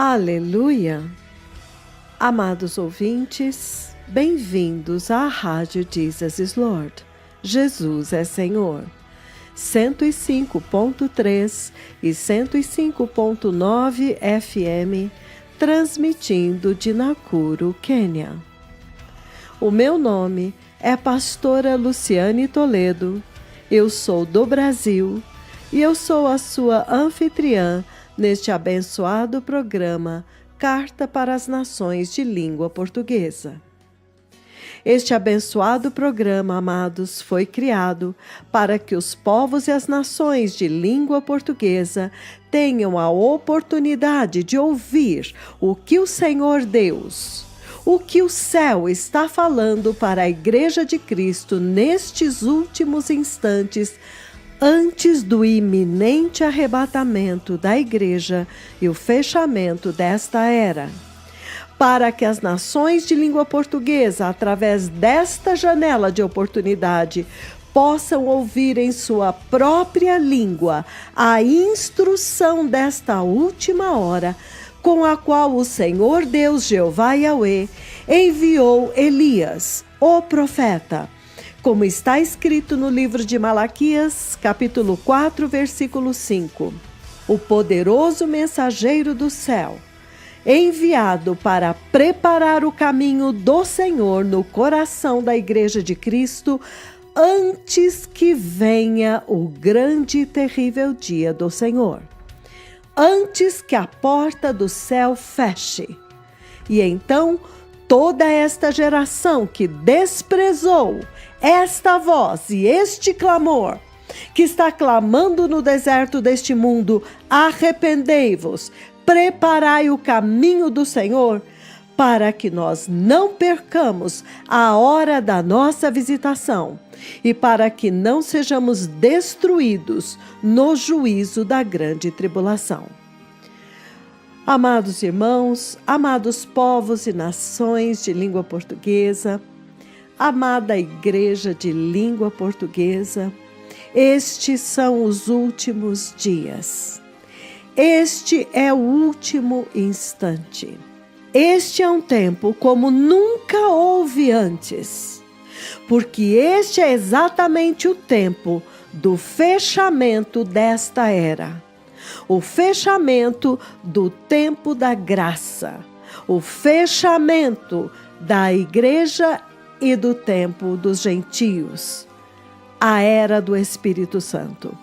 Aleluia! Amados ouvintes, bem-vindos à Rádio Jesus is Lord. Jesus é Senhor. 105.3 e 105.9 FM, transmitindo de Nakuru, Quênia. O meu nome é Pastora Luciane Toledo, eu sou do Brasil e eu sou a sua anfitriã neste abençoado programa Carta para as Nações de Língua Portuguesa. Este abençoado programa, amados, foi criado para que os povos e as nações de língua portuguesa tenham a oportunidade de ouvir o que o Senhor Deus, o que o céu está falando para a Igreja de Cristo nestes últimos instantes, antes do iminente arrebatamento da Igreja e o fechamento desta era. Para que as nações de língua portuguesa, através desta janela de oportunidade, possam ouvir em sua própria língua a instrução desta última hora, com a qual o Senhor Deus Jeová Yahweh enviou Elias, o profeta, como está escrito no livro de Malaquias, capítulo 4, versículo 5. O poderoso mensageiro do céu, enviado para preparar o caminho do Senhor no coração da Igreja de Cristo, antes que venha o grande e terrível dia do Senhor. Antes que a porta do céu feche. E então, toda esta geração que desprezou esta voz e este clamor, que está clamando no deserto deste mundo, arrependei-vos, preparai o caminho do Senhor, para que nós não percamos a hora da nossa visitação e para que não sejamos destruídos no juízo da grande tribulação. Amados irmãos, amados povos e nações de língua portuguesa, amada Igreja de língua portuguesa, estes são os últimos dias. Este é o último instante. Este é um tempo como nunca houve antes, porque este é exatamente o tempo do fechamento desta era, o fechamento do tempo da graça, o fechamento da Igreja e do tempo dos gentios, a era do Espírito Santo.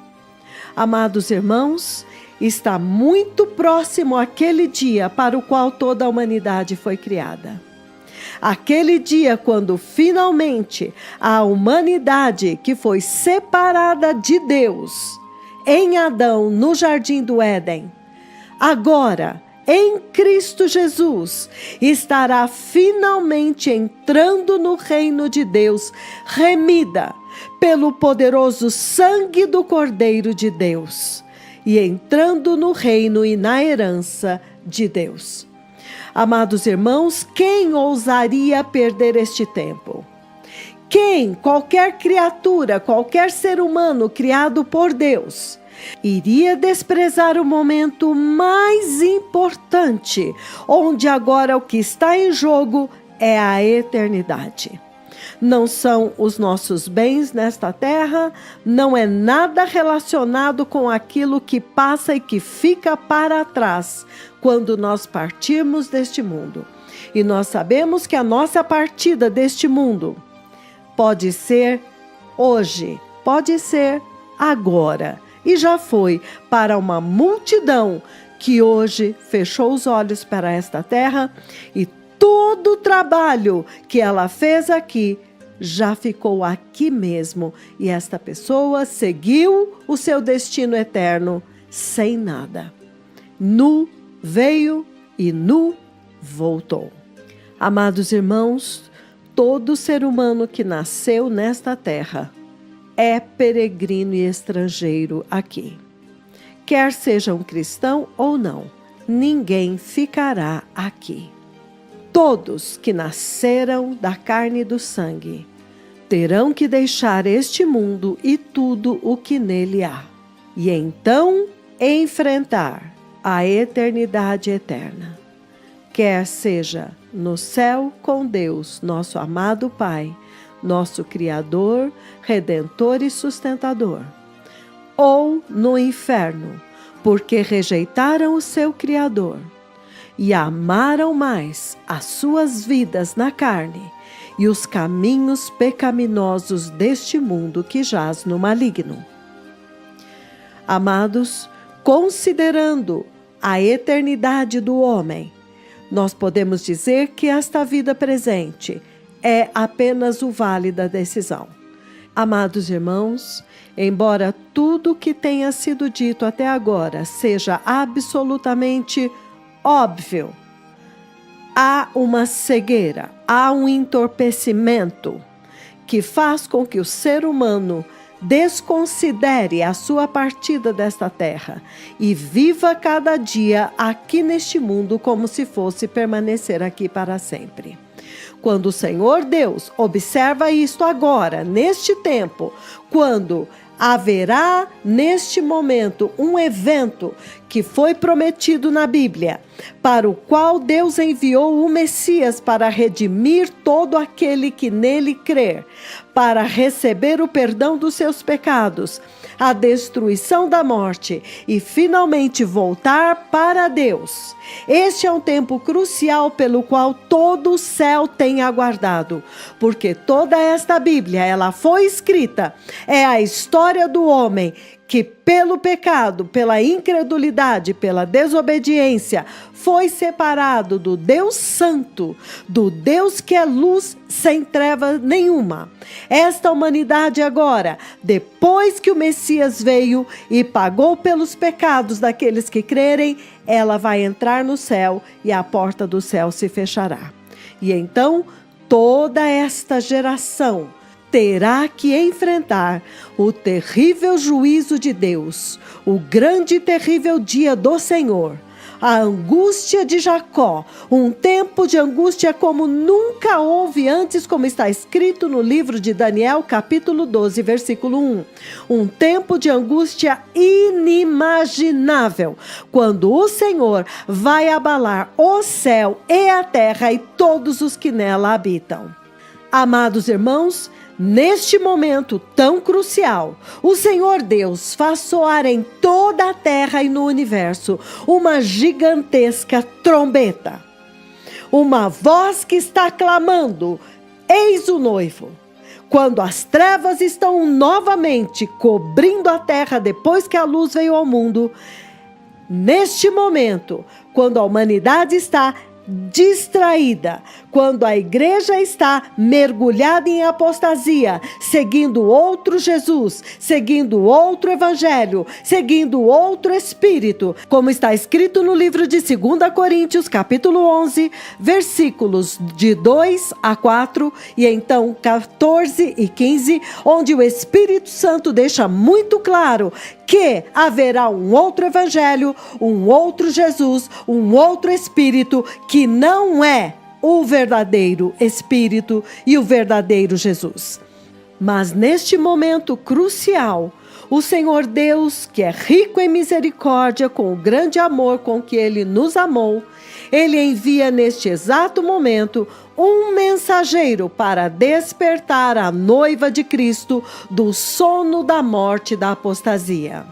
Amados irmãos, está muito próximo aquele dia para o qual toda a humanidade foi criada. Aquele dia quando finalmente a humanidade que foi separada de Deus em Adão no Jardim do Éden, agora em Cristo Jesus, estará finalmente entrando no reino de Deus, remida pelo poderoso sangue do Cordeiro de Deus, e entrando no reino e na herança de Deus. Amados irmãos, quem ousaria perder este tempo? Quem, qualquer criatura, qualquer ser humano criado por Deus, iria desprezar o momento mais importante, onde agora o que está em jogo é a eternidade. Não são os nossos bens nesta terra, não é nada relacionado com aquilo que passa e que fica para trás quando nós partirmos deste mundo. E nós sabemos que a nossa partida deste mundo pode ser hoje, pode ser agora. E já foi para uma multidão que hoje fechou os olhos para esta terra e todo o trabalho que ela fez aqui já ficou aqui mesmo. E esta pessoa seguiu o seu destino eterno sem nada. Nu veio e nu voltou. Amados irmãos, todo ser humano que nasceu nesta terra é peregrino e estrangeiro aqui. Quer seja um cristão ou não, ninguém ficará aqui. Todos que nasceram da carne e do sangue terão que deixar este mundo e tudo o que nele há, e então enfrentar a eternidade eterna. Quer seja no céu com Deus, nosso amado Pai, nosso Criador, Redentor e Sustentador, ou no inferno, porque rejeitaram o seu Criador e amaram mais as suas vidas na carne e os caminhos pecaminosos deste mundo que jaz no maligno. Amados, considerando a eternidade do homem, nós podemos dizer que esta vida presente é apenas o vale da decisão. Amados irmãos, embora tudo que tenha sido dito até agora seja absolutamente óbvio, há uma cegueira, há um entorpecimento que faz com que o ser humano desconsidere a sua partida desta terra e viva cada dia aqui neste mundo como se fosse permanecer aqui para sempre. Quando o Senhor Deus observa isto agora, neste tempo, quando haverá neste momento um evento que foi prometido na Bíblia, para o qual Deus enviou o Messias para redimir todo aquele que nele crer, para receber o perdão dos seus pecados, a destruição da morte e finalmente voltar para Deus. Este é um tempo crucial pelo qual todo o céu tem aguardado, porque toda esta Bíblia, ela foi escrita, é a história do homem que pelo pecado, pela incredulidade, pela desobediência, foi separado do Deus Santo, do Deus que é luz sem treva nenhuma. Esta humanidade agora, depois que o Messias veio e pagou pelos pecados daqueles que crerem, ela vai entrar no céu e a porta do céu se fechará. E então, toda esta geração terá que enfrentar o terrível juízo de Deus, o grande e terrível dia do Senhor, a angústia de Jacó, um tempo de angústia como nunca houve antes, como está escrito no livro de Daniel, capítulo 12, versículo 1. Um tempo de angústia inimaginável, quando o Senhor vai abalar o céu e a terra e todos os que nela habitam. Amados irmãos, neste momento tão crucial, o Senhor Deus faz soar em toda a terra e no universo uma gigantesca trombeta. Uma voz que está clamando: eis o noivo. Quando as trevas estão novamente cobrindo a terra depois que a luz veio ao mundo, neste momento, quando a humanidade está distraída, quando a igreja está mergulhada em apostasia, seguindo outro Jesus, seguindo outro evangelho, seguindo outro espírito, como está escrito no livro de 2 Coríntios, capítulo 11, versículos de 2 a 4 e então 14 e 15, onde o Espírito Santo deixa muito claro que haverá um outro evangelho, um outro Jesus, um outro espírito que não é o verdadeiro Espírito e o verdadeiro Jesus. Mas neste momento crucial, o Senhor Deus, que é rico em misericórdia, com o grande amor com que Ele nos amou, Ele envia neste exato momento um mensageiro para despertar a noiva de Cristo do sono da morte e da apostasia,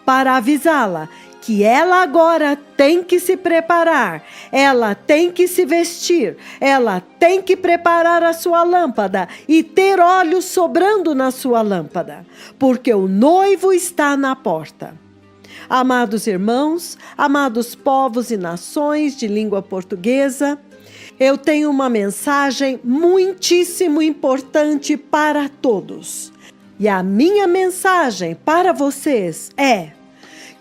para avisá-la que ela agora tem que se preparar, ela tem que se vestir, ela tem que preparar a sua lâmpada e ter óleo sobrando na sua lâmpada, porque o noivo está na porta. Amados irmãos, amados povos e nações de língua portuguesa, eu tenho uma mensagem muitíssimo importante para todos. E a minha mensagem para vocês é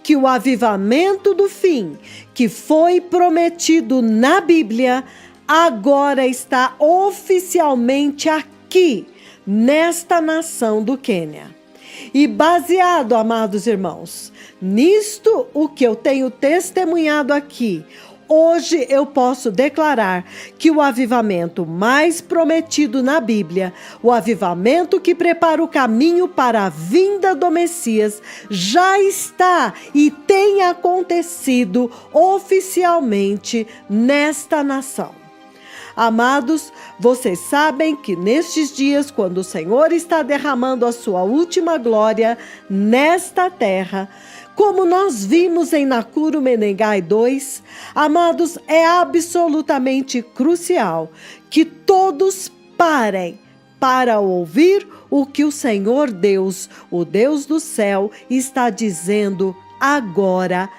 que o avivamento do fim, que foi prometido na Bíblia, agora está oficialmente aqui, nesta nação do Quênia. E baseado, amados irmãos, nisto o que eu tenho testemunhado aqui, hoje eu posso declarar que o avivamento mais prometido na Bíblia, o avivamento que prepara o caminho para a vinda do Messias, já está e tem acontecido oficialmente nesta nação. Amados, vocês sabem que nestes dias, quando o Senhor está derramando a sua última glória nesta terra, como nós vimos em Nakuru Menengai 2, amados, é absolutamente crucial que todos parem para ouvir o que o Senhor Deus, o Deus do céu, está dizendo agora,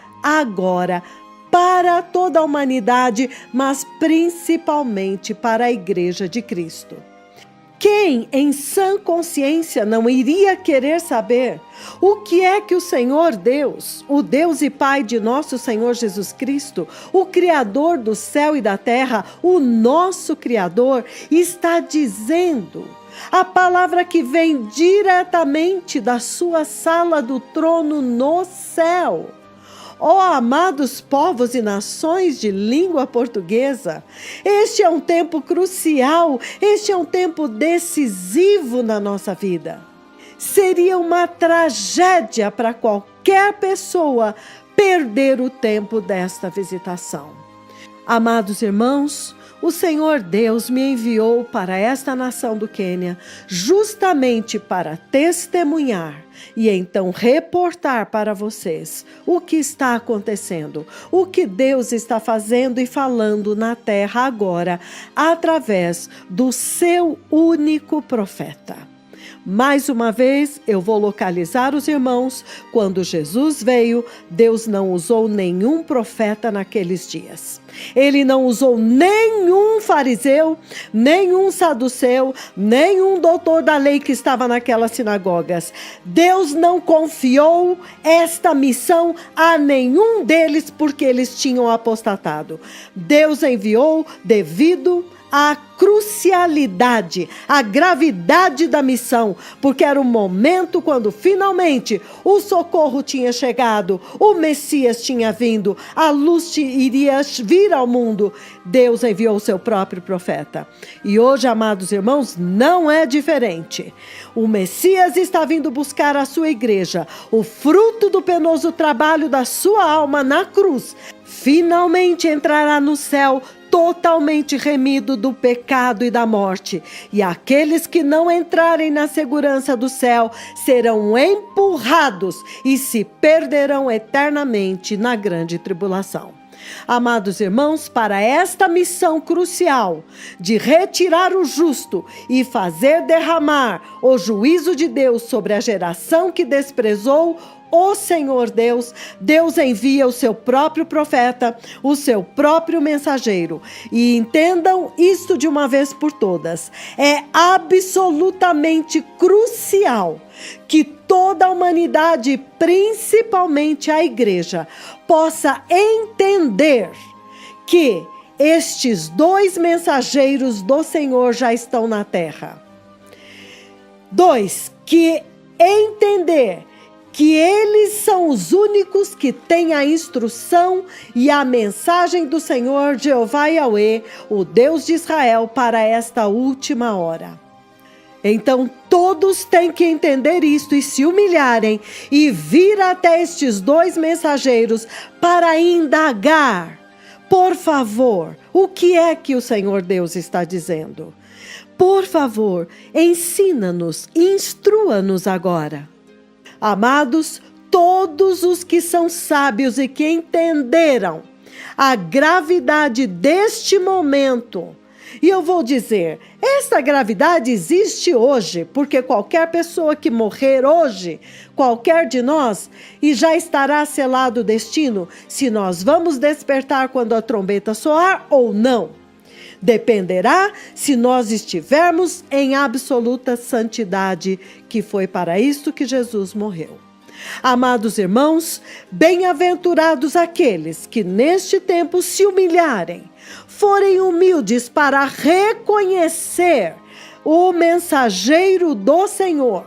para toda a humanidade, mas principalmente para a Igreja de Cristo. Quem em sã consciência não iria querer saber o que é que o Senhor Deus, o Deus e Pai de nosso Senhor Jesus Cristo, o Criador do céu e da terra, o nosso Criador, está dizendo? A palavra que vem diretamente da sua sala do trono no céu. Ó amados povos e nações de língua portuguesa, este é um tempo crucial, este é um tempo decisivo na nossa vida. Seria uma tragédia para qualquer pessoa perder o tempo desta visitação. Amados irmãos, o Senhor Deus me enviou para esta nação do Quênia justamente para testemunhar e então reportar para vocês o que está acontecendo, o que Deus está fazendo e falando na terra agora, através do seu único profeta. Mais uma vez, eu vou localizar os irmãos. Quando Jesus veio, Deus não usou nenhum profeta naqueles dias. Ele não usou nenhum fariseu, nenhum saduceu, nenhum doutor da lei que estava naquelas sinagogas. Deus não confiou esta missão a nenhum deles porque eles tinham apostatado. Deus enviou devido à crucialidade, à gravidade da missão, porque era o momento quando finalmente o socorro tinha chegado, o Messias tinha vindo, a luz iria vir ao mundo. Deus enviou o seu próprio profeta. E hoje, amados irmãos, não é diferente. O Messias está vindo buscar a sua igreja, o fruto do penoso trabalho da sua alma na cruz. Finalmente entrará no céu totalmente remido do pecado e da morte. E aqueles que não entrarem na segurança do céu serão empurrados e se perderão eternamente na grande tribulação. Amados irmãos, para esta missão crucial de retirar o justo e fazer derramar o juízo de Deus sobre a geração que desprezou o Senhor Deus, Deus envia o seu próprio profeta, o seu próprio mensageiro. E entendam isto de uma vez por todas. É absolutamente crucial que toda a humanidade, principalmente a igreja, possa entender que estes dois mensageiros do Senhor já estão na terra. 2, que entender que eles são os únicos que têm a instrução e a mensagem do Senhor Jeová Yahweh, o Deus de Israel, para esta última hora. Então todos têm que entender isto e se humilharem e vir até estes dois mensageiros para indagar. Por favor, o que é que o Senhor Deus está dizendo? Por favor, ensina-nos, instrua-nos agora. Amados, todos os que são sábios e que entenderam a gravidade deste momento, e eu vou dizer, esta gravidade existe hoje, porque qualquer pessoa que morrer hoje, qualquer de nós, e já estará selado o destino, se nós vamos despertar quando a trombeta soar ou não. Dependerá se nós estivermos em absoluta santidade, que foi para isto que Jesus morreu. Amados irmãos, bem-aventurados aqueles que neste tempo se humilharem, forem humildes para reconhecer o mensageiro do Senhor,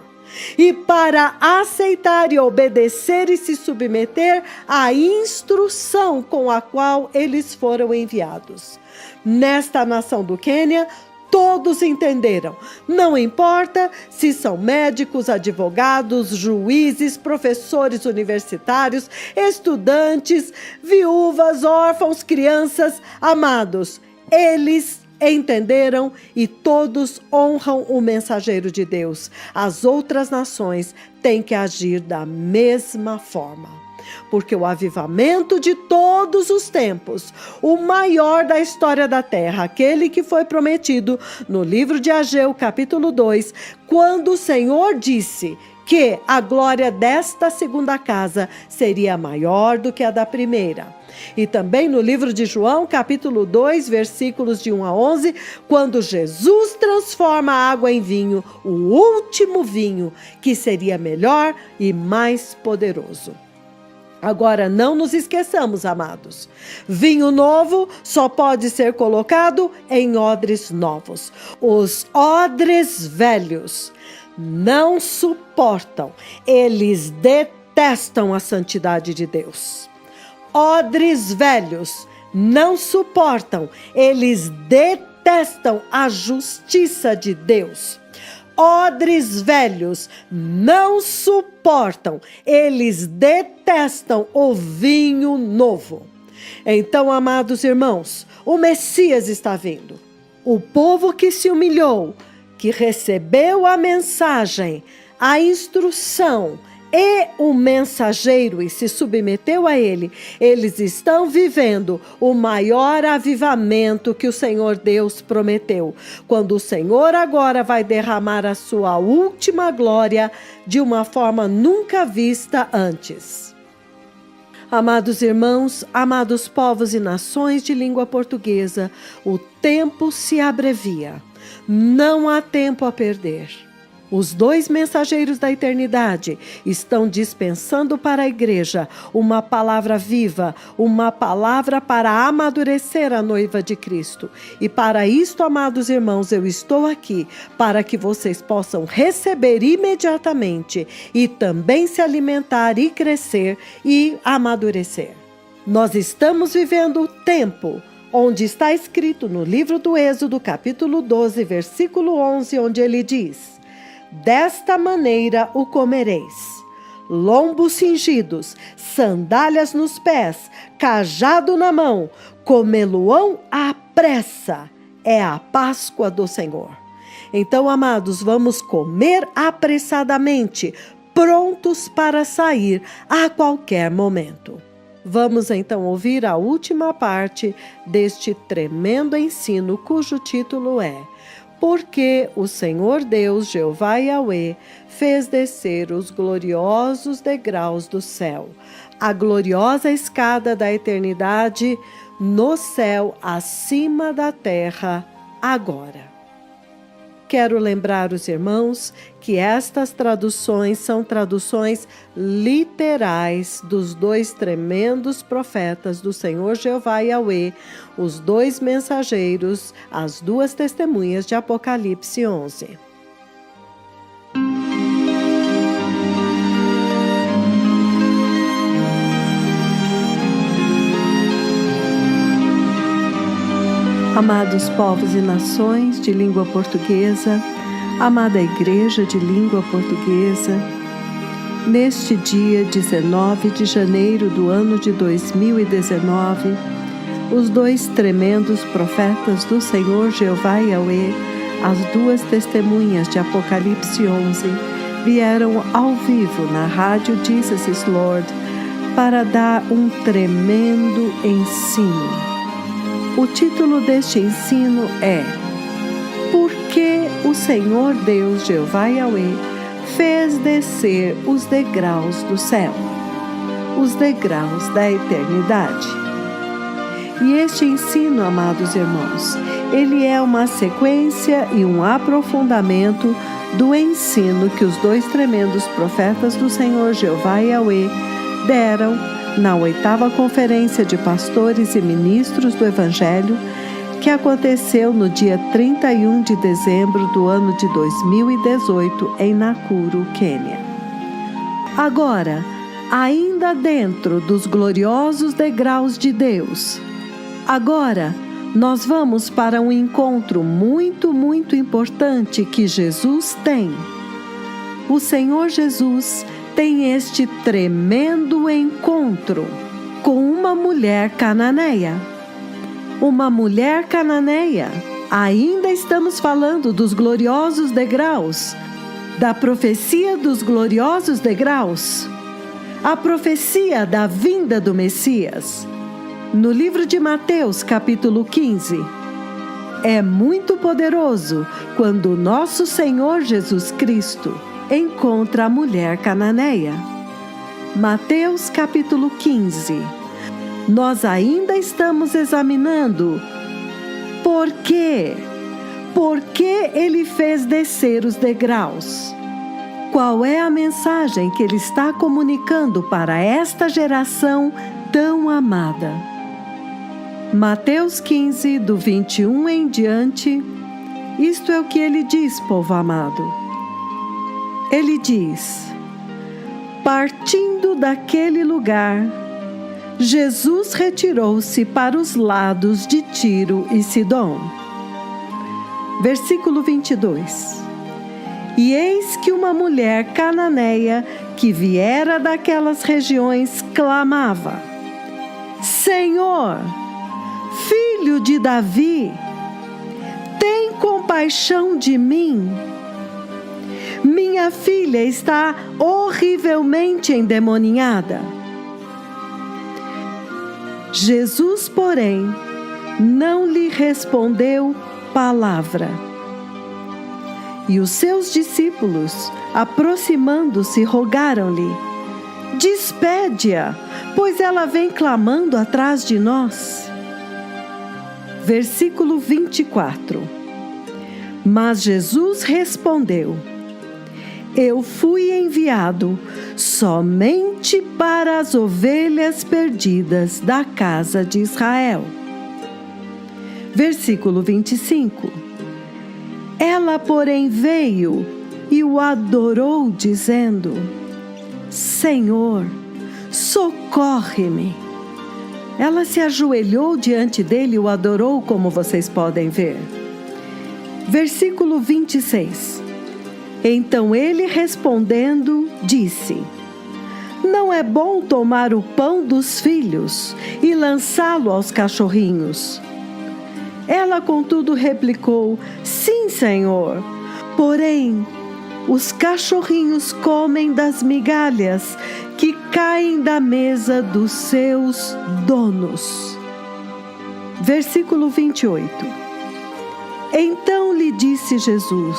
e para aceitar e obedecer e se submeter à instrução com a qual eles foram enviados. Nesta nação do Quênia, todos entenderam. Não importa se são médicos, advogados, juízes, professores universitários, estudantes, viúvas, órfãos, crianças, amados. Eles entenderam e todos honram o mensageiro de Deus. As outras nações têm que agir da mesma forma. Porque o avivamento de todos os tempos, o maior da história da terra, aquele que foi prometido no livro de Ageu, capítulo 2, quando o Senhor disse que a glória desta segunda casa seria maior do que a da primeira. E também no livro de João, capítulo 2, versículos de 1 a 11, quando Jesus transforma a água em vinho, o último vinho, que seria melhor e mais poderoso. Agora, não nos esqueçamos, amados. Vinho novo só pode ser colocado em odres novos. Os odres velhos não suportam, eles detestam a santidade de Deus. Odres velhos não suportam, eles detestam a justiça de Deus. Odres velhos não suportam, eles detestam o vinho novo. Então, amados irmãos, o Messias está vindo. O povo que se humilhou, que recebeu a mensagem, a instrução e o mensageiro e se submeteu a ele, eles estão vivendo o maior avivamento que o Senhor Deus prometeu, quando o Senhor agora vai derramar a sua última glória de uma forma nunca vista antes. Amados irmãos, amados povos e nações de língua portuguesa, o tempo se abrevia, não há tempo a perder. Os dois mensageiros da eternidade estão dispensando para a igreja uma palavra viva, uma palavra para amadurecer a noiva de Cristo. E para isto, amados irmãos, eu estou aqui para que vocês possam receber imediatamente e também se alimentar e crescer e amadurecer. Nós estamos vivendo o tempo onde está escrito no livro do Êxodo, capítulo 12, versículo 11, onde ele diz: desta maneira o comereis: lombos cingidos, sandálias nos pés, cajado na mão, comê-lo-ão à pressa. É a Páscoa do Senhor. Então, amados, vamos comer apressadamente, prontos para sair a qualquer momento. Vamos então ouvir a última parte deste tremendo ensino, cujo título é: porque o Senhor Deus, Jeová Yahweh, fez descer os gloriosos degraus do céu, a gloriosa escada da eternidade no céu acima da terra agora. Quero lembrar os irmãos que estas traduções são traduções literais dos dois tremendos profetas do Senhor Jeová Yahweh, os dois mensageiros, as duas testemunhas de Apocalipse 11. Amados povos e nações de língua portuguesa, amada Igreja de língua portuguesa, neste dia 19 de janeiro do ano de 2019, os dois tremendos profetas do Senhor Jeová Yahweh, as duas testemunhas de Apocalipse 11, vieram ao vivo na rádio Jesus is Lord para dar um tremendo ensino. O título deste ensino é: por que o Senhor Deus, Jeová Yahweh, fez descer os degraus do céu, os degraus da eternidade. E este ensino, amados irmãos, ele é uma sequência e um aprofundamento do ensino que os dois tremendos profetas do Senhor Jeová Yahweh deram na 8ª Conferência de Pastores e Ministros do Evangelho, que aconteceu no dia 31 de dezembro do ano de 2018 em Nakuru, Quênia. Agora, ainda dentro dos gloriosos degraus de Deus, agora nós vamos para um encontro muito importante que Jesus tem. O Senhor Jesus tem este tremendo encontro com uma mulher cananeia. Uma mulher cananeia. Ainda estamos falando dos gloriosos degraus, da profecia dos gloriosos degraus, a profecia da vinda do Messias. No livro de Mateus, capítulo 15. É muito poderoso quando nosso Senhor Jesus Cristo encontra a mulher cananeia. Mateus, capítulo 15. Nós ainda estamos examinando por quê? Por que ele fez descer os degraus? Qual é a mensagem que ele está comunicando para esta geração tão amada? Mateus 15, do 21 em diante, isto é o que ele diz, povo amado. Ele diz: partindo daquele lugar, Jesus retirou-se para os lados de Tiro e Sidom. Versículo 22. E eis que uma mulher cananeia que viera daquelas regiões clamava: Senhor, Filho de Davi, tem compaixão de mim. Minha filha está horrivelmente endemoniada. Jesus, porém, não lhe respondeu palavra. E os seus discípulos, aproximando-se, rogaram-lhe: despede-a, pois ela vem clamando atrás de nós. Versículo 24. Mas Jesus respondeu: eu fui enviado somente para as ovelhas perdidas da casa de Israel. Versículo 25. Ela, porém, veio e o adorou, dizendo: Senhor, socorre-me. Ela se ajoelhou diante dele e o adorou, como vocês podem ver. Versículo 26. Então ele, respondendo, disse: não é bom tomar o pão dos filhos e lançá-lo aos cachorrinhos. Ela, contudo, replicou: sim, Senhor, porém os cachorrinhos comem das migalhas que caem da mesa dos seus donos. Versículo 28. Então lhe disse Jesus: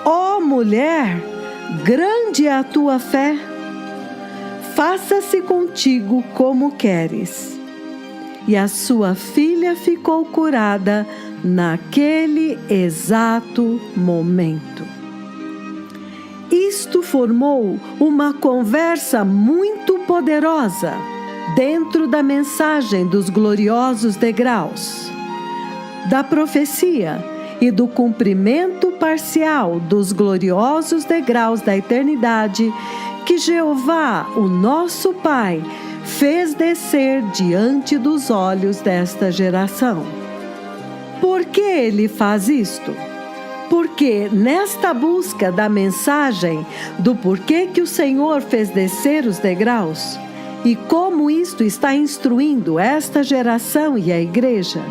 ó mulher, grande é a tua fé, faça-se contigo como queres. E a sua filha ficou curada naquele exato momento. Isto formou uma conversa muito poderosa dentro da mensagem dos gloriosos degraus, da profecia e do cumprimento parcial dos gloriosos degraus da eternidade que Jeová, o nosso Pai, fez descer diante dos olhos desta geração. Por que ele faz isto? Porque nesta busca da mensagem do porquê que o Senhor fez descer os degraus e como isto está instruindo esta geração e a igreja,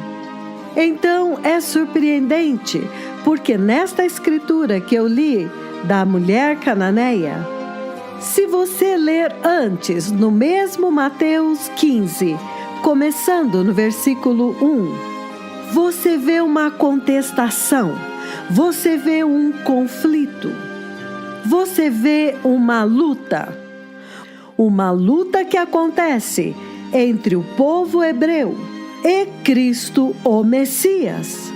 então é surpreendente, porque nesta escritura que eu li da mulher cananeia, se você ler antes, no mesmo Mateus 15, começando no versículo 1, você vê uma contestação, você vê um conflito, você vê uma luta que acontece entre o povo hebreu e Cristo, o Messias.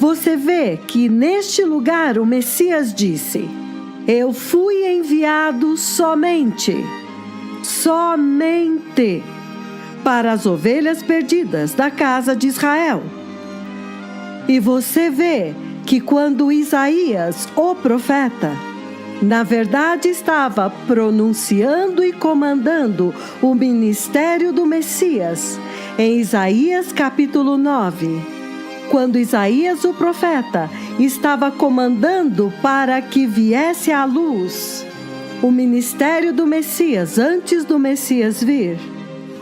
Você vê que neste lugar o Messias disse: eu fui enviado somente para as ovelhas perdidas da casa de Israel. E você vê que quando Isaías, o profeta, na verdade estava pronunciando e comandando o ministério do Messias, em Isaías capítulo 9, quando Isaías, o profeta, estava comandando para que viesse à luz o ministério do Messias antes do Messias vir,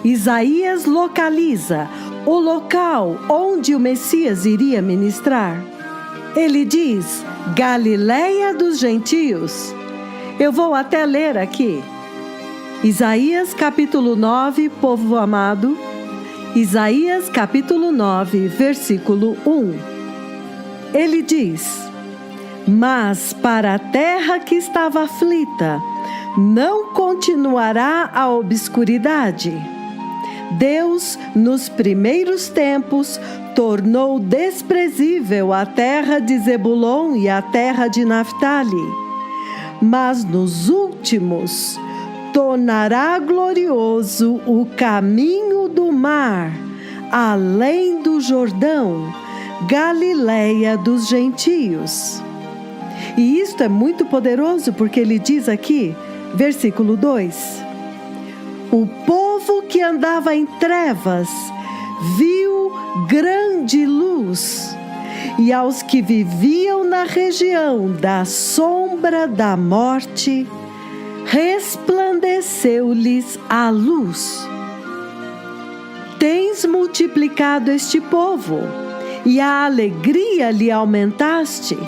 Isaías localiza o local onde o Messias iria ministrar. Ele diz: Galileia dos gentios. Eu vou até ler aqui. Isaías capítulo 9, povo amado. Isaías capítulo 9, versículo 1. Ele diz: Mas para a terra que estava aflita, não continuará a obscuridade. Deus, nos primeiros tempos, tornou desprezível a terra de Zebulon e a terra de Naftali. Mas nos últimos, tornará glorioso o caminho do mar, além do Jordão, Galileia dos gentios. E isto é muito poderoso porque ele diz aqui, versículo 2: O povo que andava em trevas viu grande luz, e aos que viviam na região da sombra da morte, resplandeceu-lhes a luz. Tens multiplicado este povo, e a alegria lhe aumentaste.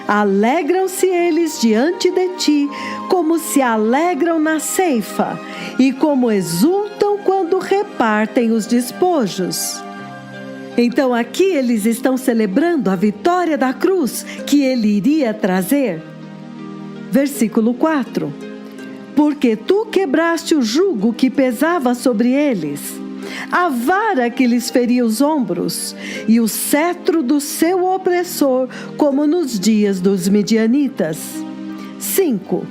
Alegram-se eles diante de ti, como se alegram na ceifa, e como exultam quando repartem os despojos. Então aqui eles estão celebrando a vitória da cruz que ele iria trazer. Versículo 4. Porque tu quebraste o jugo que pesava sobre eles, a vara que lhes feria os ombros, e o cetro do seu opressor, como nos dias dos midianitas. 5.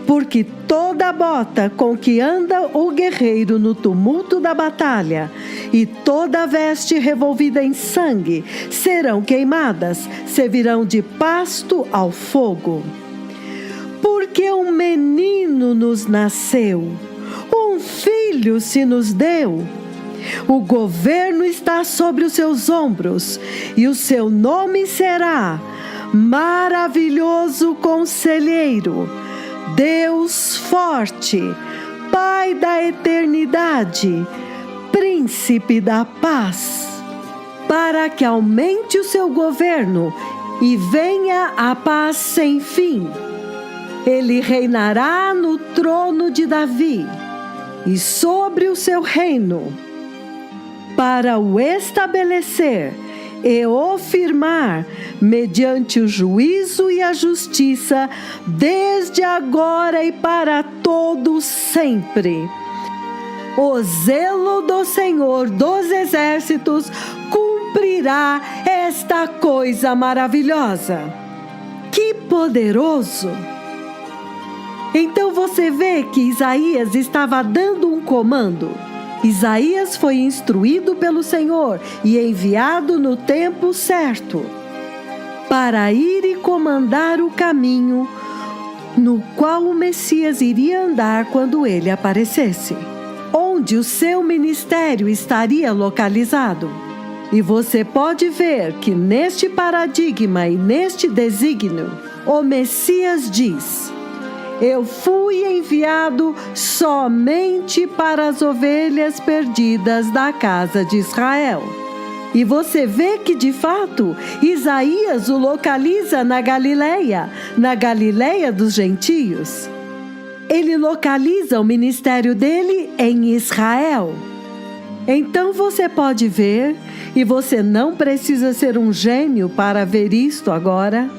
Porque toda a bota com que anda o guerreiro no tumulto da batalha, e toda a veste revolvida em sangue, serão queimadas, servirão de pasto ao fogo. Porque um menino nos nasceu, um filho se nos deu. O governo está sobre os seus ombros, e o seu nome será Maravilhoso Conselheiro, Deus Forte, Pai da Eternidade, Príncipe da Paz. Para que aumente o seu governo e venha a paz sem fim. Ele reinará no trono de Davi e sobre o seu reino, para o estabelecer e o firmar mediante o juízo e a justiça, desde agora e para todo sempre. O zelo do Senhor dos Exércitos cumprirá esta coisa maravilhosa. Que poderoso! Então você vê que Isaías estava dando um comando. Isaías foi instruído pelo Senhor e enviado no tempo certo para ir e comandar o caminho no qual o Messias iria andar quando ele aparecesse, onde o seu ministério estaria localizado. E você pode ver que neste paradigma e neste desígnio, o Messias diz: Eu fui enviado somente para as ovelhas perdidas da casa de Israel. E você vê que, de fato, Isaías o localiza na Galileia dos gentios. Ele localiza o ministério dele em Israel. Então você pode ver, e você não precisa ser um gênio para ver isto agora,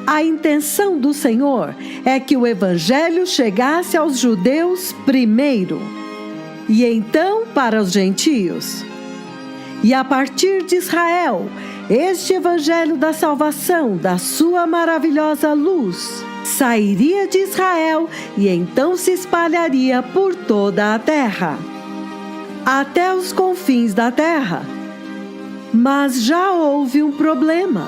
a intenção do Senhor é que o Evangelho chegasse aos judeus primeiro, e então para os gentios. E a partir de Israel, este Evangelho da salvação, da sua maravilhosa luz, sairia de Israel e então se espalharia por toda a terra, até os confins da terra. Mas já houve um problema.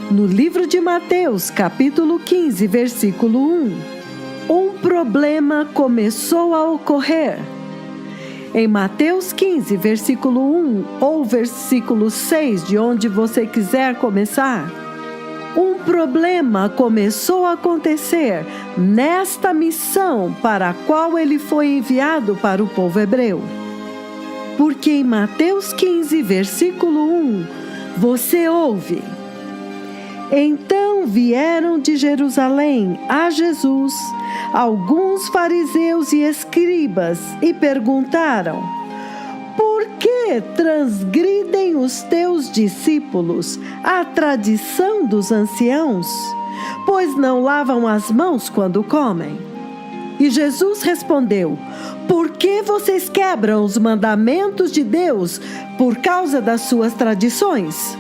No livro de Mateus, capítulo 15, versículo 1, um problema começou a ocorrer. Em Mateus 15, versículo 1 ou versículo 6, de onde você quiser começar, um problema começou a acontecer nesta missão para a qual ele foi enviado para o povo hebreu. Porque em Mateus 15, versículo 1, você ouve: Então vieram de Jerusalém a Jesus alguns fariseus e escribas e perguntaram: Por que transgridem os teus discípulos a tradição dos anciãos, pois não lavam as mãos quando comem? E Jesus respondeu: Por que vocês quebram os mandamentos de Deus por causa das suas tradições?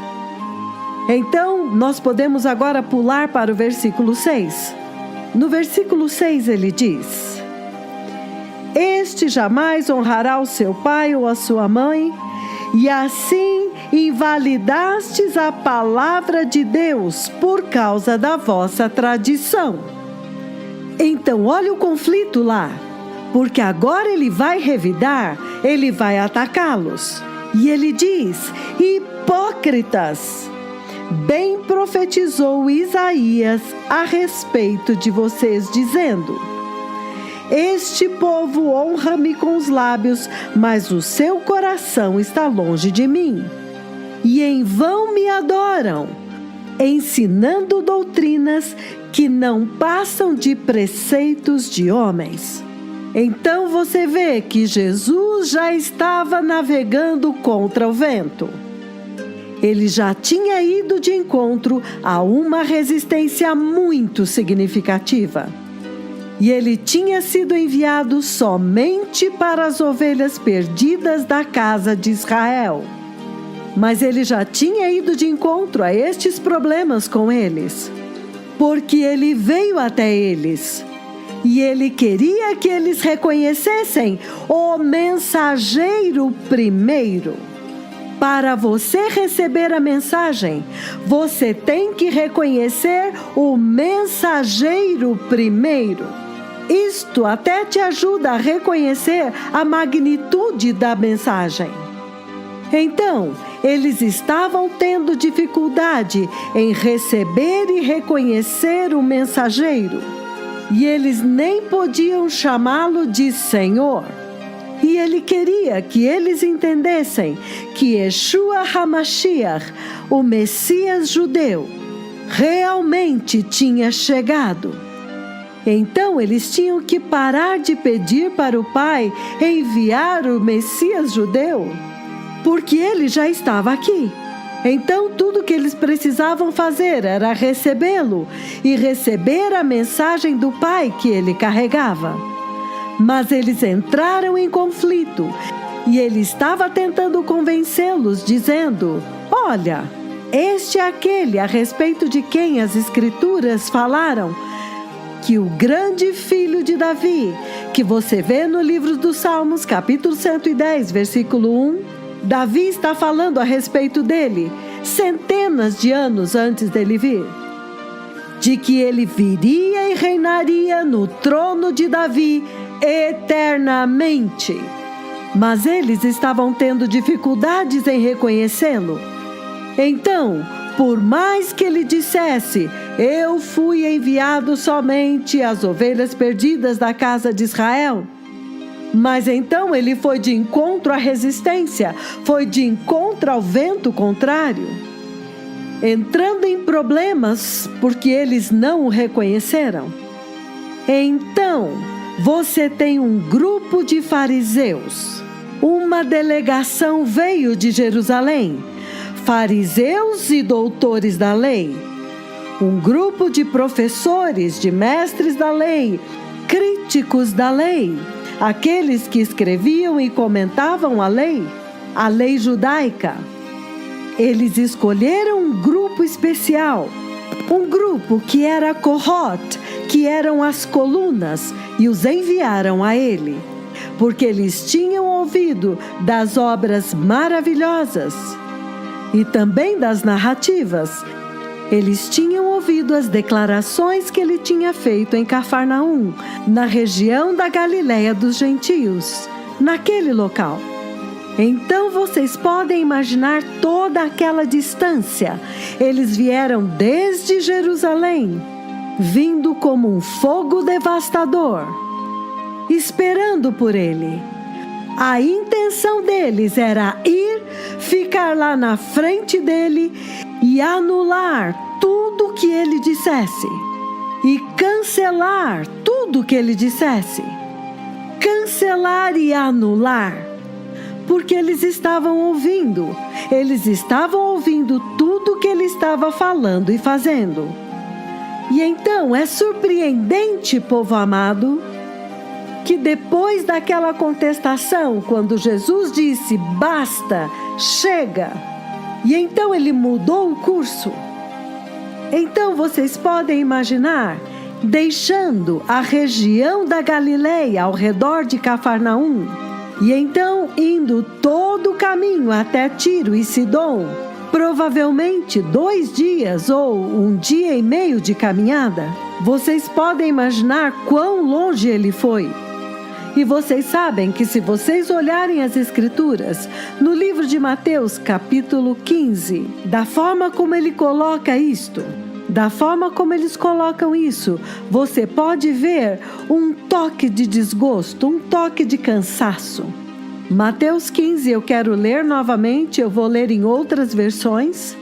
Então, nós podemos agora pular para o versículo 6. No versículo 6 ele diz: Este jamais honrará o seu pai ou a sua mãe, e assim invalidastes a palavra de Deus por causa da vossa tradição. Então, olha o conflito lá, porque agora ele vai revidar, ele vai atacá-los. E ele diz: Hipócritas! Bem profetizou Isaías a respeito de vocês, dizendo: Este povo honra-me com os lábios, mas o seu coração está longe de mim. E em vão me adoram, ensinando doutrinas que não passam de preceitos de homens. Então você vê que Jesus já estava navegando contra o vento. Ele já tinha ido de encontro a uma resistência muito significativa. E ele tinha sido enviado somente para as ovelhas perdidas da casa de Israel. Mas ele já tinha ido de encontro a estes problemas com eles, porque ele veio até eles. E ele queria que eles reconhecessem o mensageiro primeiro. Para você receber a mensagem, você tem que reconhecer o mensageiro primeiro. Isto até te ajuda a reconhecer a magnitude da mensagem. Então, eles estavam tendo dificuldade em receber e reconhecer o mensageiro. E eles nem podiam chamá-lo de Senhor. E ele queria que eles entendessem que Yeshua HaMashiach, o Messias judeu, realmente tinha chegado. Então eles tinham que parar de pedir para o Pai enviar o Messias judeu, porque ele já estava aqui. Então tudo que eles precisavam fazer era recebê-lo e receber a mensagem do Pai que ele carregava. Mas eles entraram em conflito e ele estava tentando convencê-los, dizendo: Olha, este é aquele a respeito de quem as Escrituras falaram, que o grande filho de Davi, que você vê no livro dos Salmos, capítulo 110, versículo 1, Davi está falando a respeito dele, centenas de anos antes dele vir. De que ele viria e reinaria no trono de Davi eternamente. Mas eles estavam tendo dificuldades em reconhecê-lo. Então, por mais que ele dissesse: Eu fui enviado somente às ovelhas perdidas da casa de Israel, mas então ele foi de encontro à resistência, foi de encontro ao vento contrário, entrando em problemas porque eles não o reconheceram. Então, você tem um grupo de fariseus. Uma delegação veio de Jerusalém, fariseus e doutores da lei. Um grupo de professores, de mestres da lei, críticos da lei, aqueles que escreviam e comentavam a lei judaica. Eles escolheram um grupo especial, um grupo que era Kohot, que eram as colunas, e os enviaram a ele, porque eles tinham ouvido das obras maravilhosas. e também das narrativas. Eles tinham ouvido as declarações que ele tinha feito em Cafarnaum, na região da Galiléia dos gentios, naquele local. Então vocês podem imaginar toda aquela distância. Eles vieram desde Jerusalém, vindo como um fogo devastador, esperando por ele. A intenção deles era ir, ficar lá na frente dele e anular tudo que ele dissesse. E cancelar tudo que ele dissesse. Cancelar e anular. Porque eles estavam ouvindo tudo que ele estava falando e fazendo. E então é surpreendente, povo amado, que depois daquela contestação, quando Jesus disse, basta, chega, e então ele mudou o curso. Então vocês podem imaginar, deixando a região da Galileia ao redor de Cafarnaum, e então indo todo o caminho até Tiro e Sidom, provavelmente 2 dias ou 1 dia e meio de caminhada. Vocês podem imaginar quão longe ele foi. E vocês sabem que se vocês olharem as Escrituras, no livro de Mateus, capítulo 15, da forma como ele coloca isto, da forma como eles colocam isso, você pode ver um toque de desgosto, um toque de cansaço. Mateus 15, eu quero ler novamente, eu vou ler em outras versões.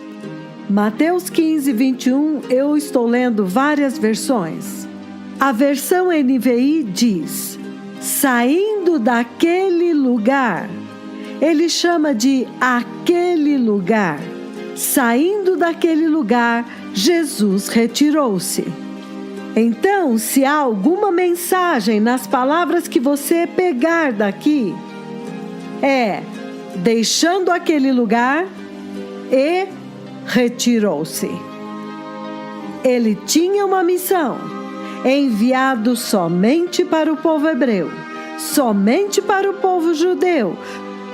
Mateus 15, 21, eu estou lendo várias versões. A versão NVI diz, saindo daquele lugar, ele chama de aquele lugar. Saindo daquele lugar, Jesus retirou-se. Então, se há alguma mensagem nas palavras que você pegar daqui, é deixando aquele lugar e retirou-se. Ele tinha uma missão, enviado somente para o povo hebreu, somente para o povo judeu,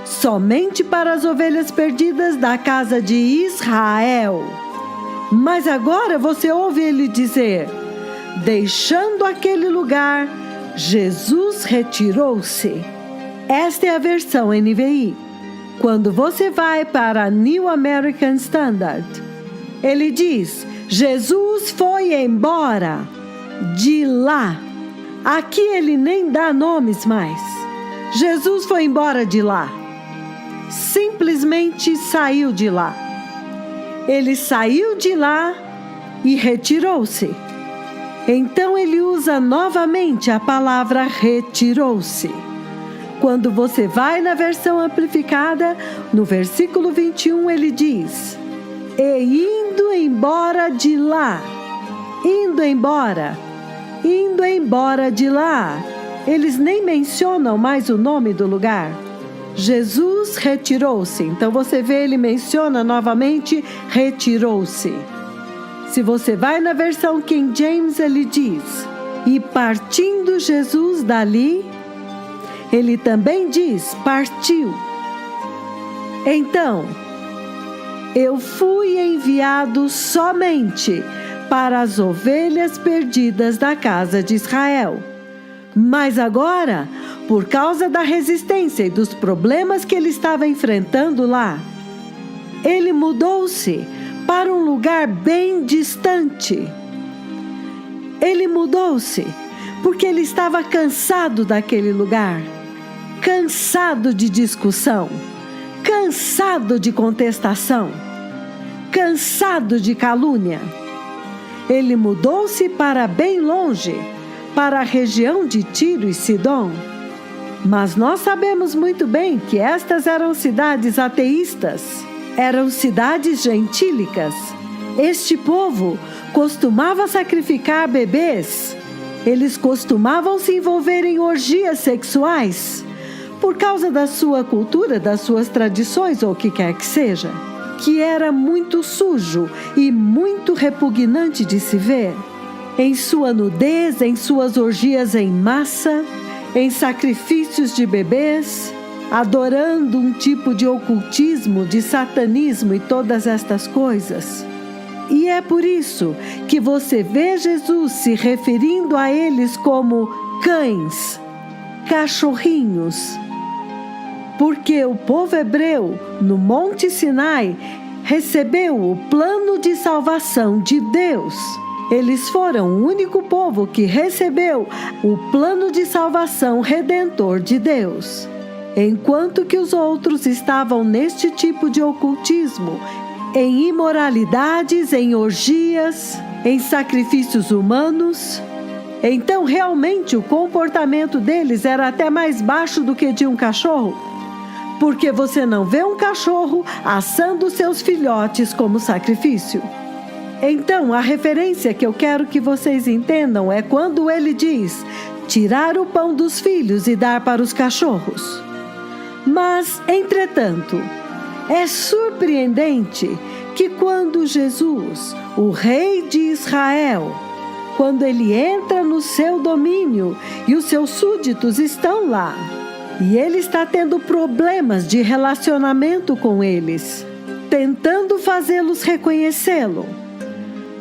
somente para as ovelhas perdidas da casa de Israel. Mas agora você ouve ele dizer, deixando aquele lugar, Jesus retirou-se. Esta é a versão NVI. Quando você vai para a New American Standard, ele diz, Jesus foi embora de lá. Aqui ele nem dá nomes mais. Jesus foi embora de lá. Simplesmente saiu de lá. Ele saiu de lá e retirou-se. Então ele usa novamente a palavra retirou-se. Quando você vai na versão amplificada, no versículo 21 ele diz, e indo embora de lá, indo embora de lá. Eles nem mencionam mais o nome do lugar. Jesus retirou-se. Então você vê, ele menciona novamente, retirou-se. Se você vai na versão King James, ele diz, e partindo Jesus dali, ele também diz, partiu. Então, eu fui enviado somente para as ovelhas perdidas da casa de Israel. Mas agora, por causa da resistência e dos problemas que ele estava enfrentando lá, ele mudou-se para um lugar bem distante. Ele mudou-se porque ele estava cansado daquele lugar, cansado de discussão, cansado de contestação, cansado de calúnia. Ele mudou-se para bem longe, para a região de Tiro e Sidom. Mas nós sabemos muito bem que estas eram cidades ateístas, eram cidades gentílicas. Este povo costumava sacrificar bebês, eles costumavam se envolver em orgias sexuais, por causa da sua cultura, das suas tradições ou o que quer que seja, que era muito sujo e muito repugnante de se ver. Em sua nudez, em suas orgias em massa, em sacrifícios de bebês, adorando um tipo de ocultismo, de satanismo e todas estas coisas. E é por isso que você vê Jesus se referindo a eles como cães, cachorrinhos. Porque o povo hebreu, no Monte Sinai, recebeu o plano de salvação de Deus. Eles foram o único povo que recebeu o plano de salvação redentor de Deus. Enquanto que os outros estavam neste tipo de ocultismo, em imoralidades, em orgias, em sacrifícios humanos. Então, realmente, o comportamento deles era até mais baixo do que de um cachorro. Porque você não vê um cachorro assando seus filhotes como sacrifício. Então, a referência que eu quero que vocês entendam é quando ele diz: tirar o pão dos filhos e dar para os cachorros. Mas, entretanto, é surpreendente que quando Jesus, o rei de Israel, quando ele entra no seu domínio e os seus súditos estão lá, e ele está tendo problemas de relacionamento com eles, tentando fazê-los reconhecê-lo.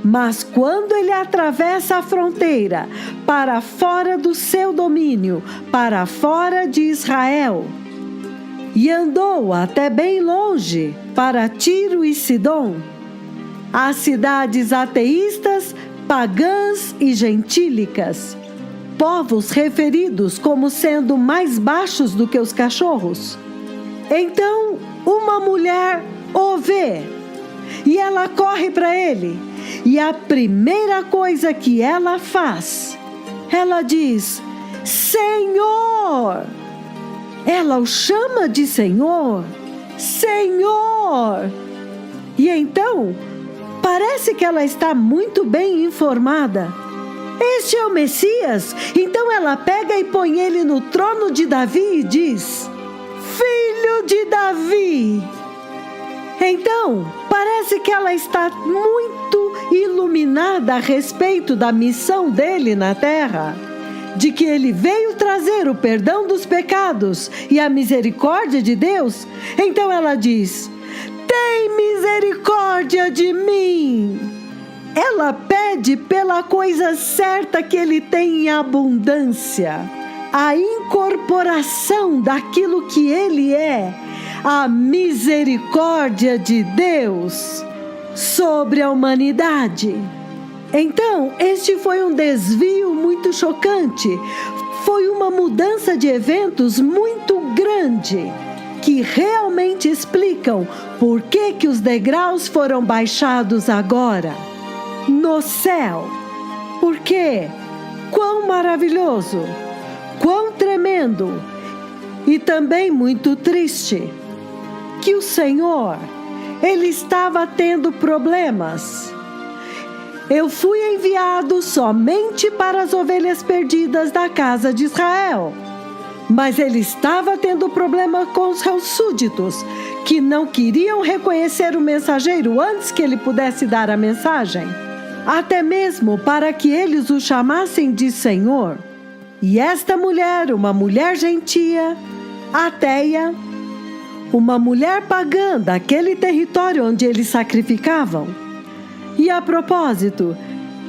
Mas quando ele atravessa a fronteira para fora do seu domínio, para fora de Israel, e andou até bem longe, para Tiro e Sidom, as cidades ateístas, pagãs e gentílicas, povos referidos como sendo mais baixos do que os cachorros. Então, uma mulher o vê, e ela corre para ele, e a primeira coisa que ela faz, ela diz: Senhor! Ela o chama de Senhor, Senhor! E então, parece que ela está muito bem informada. Este é o Messias? Então ela pega e põe ele no trono de Davi e diz: Filho de Davi! Então, parece que ela está muito iluminada a respeito da missão dele na terra. De que ele veio trazer o perdão dos pecados e a misericórdia de Deus. Então ela diz: tem misericórdia de mim. Ela pede pela coisa certa que ele tem em abundância, a incorporação daquilo que ele é, a misericórdia de Deus sobre a humanidade. Então, este foi um desvio muito chocante, foi uma mudança de eventos muito grande, que realmente explicam por que os degraus foram baixados agora, no céu. Porque quão maravilhoso, quão tremendo e também muito triste, que o Senhor, ele estava tendo problemas. Eu fui enviado somente para as ovelhas perdidas da casa de Israel. Mas ele estava tendo problema com os seus súditos, que não queriam reconhecer o mensageiro antes que ele pudesse dar a mensagem, até mesmo para que eles o chamassem de Senhor. E esta mulher, uma mulher gentia, ateia, uma mulher pagã daquele território onde eles sacrificavam. E a propósito,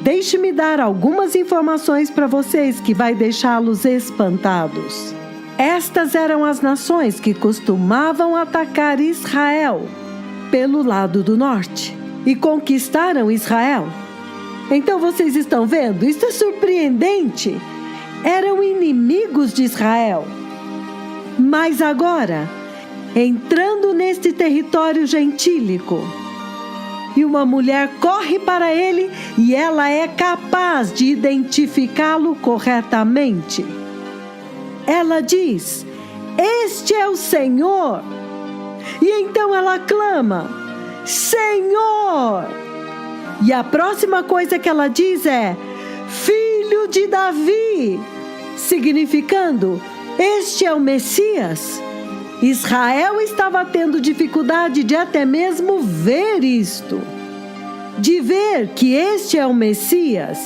deixe-me dar algumas informações para vocês que vai deixá-los espantados. Estas eram as nações que costumavam atacar Israel pelo lado do norte e conquistaram Israel. Então vocês estão vendo? Isso é surpreendente. Eram inimigos de Israel. Mas agora, entrando neste território gentílico, e uma mulher corre para ele e ela é capaz de identificá-lo corretamente. Ela diz: este é o Senhor. E então ela clama: Senhor! E a próxima coisa que ela diz é: Filho de Davi, significando: este é o Messias. Israel estava tendo dificuldade de até mesmo ver isto, de ver que este é o Messias.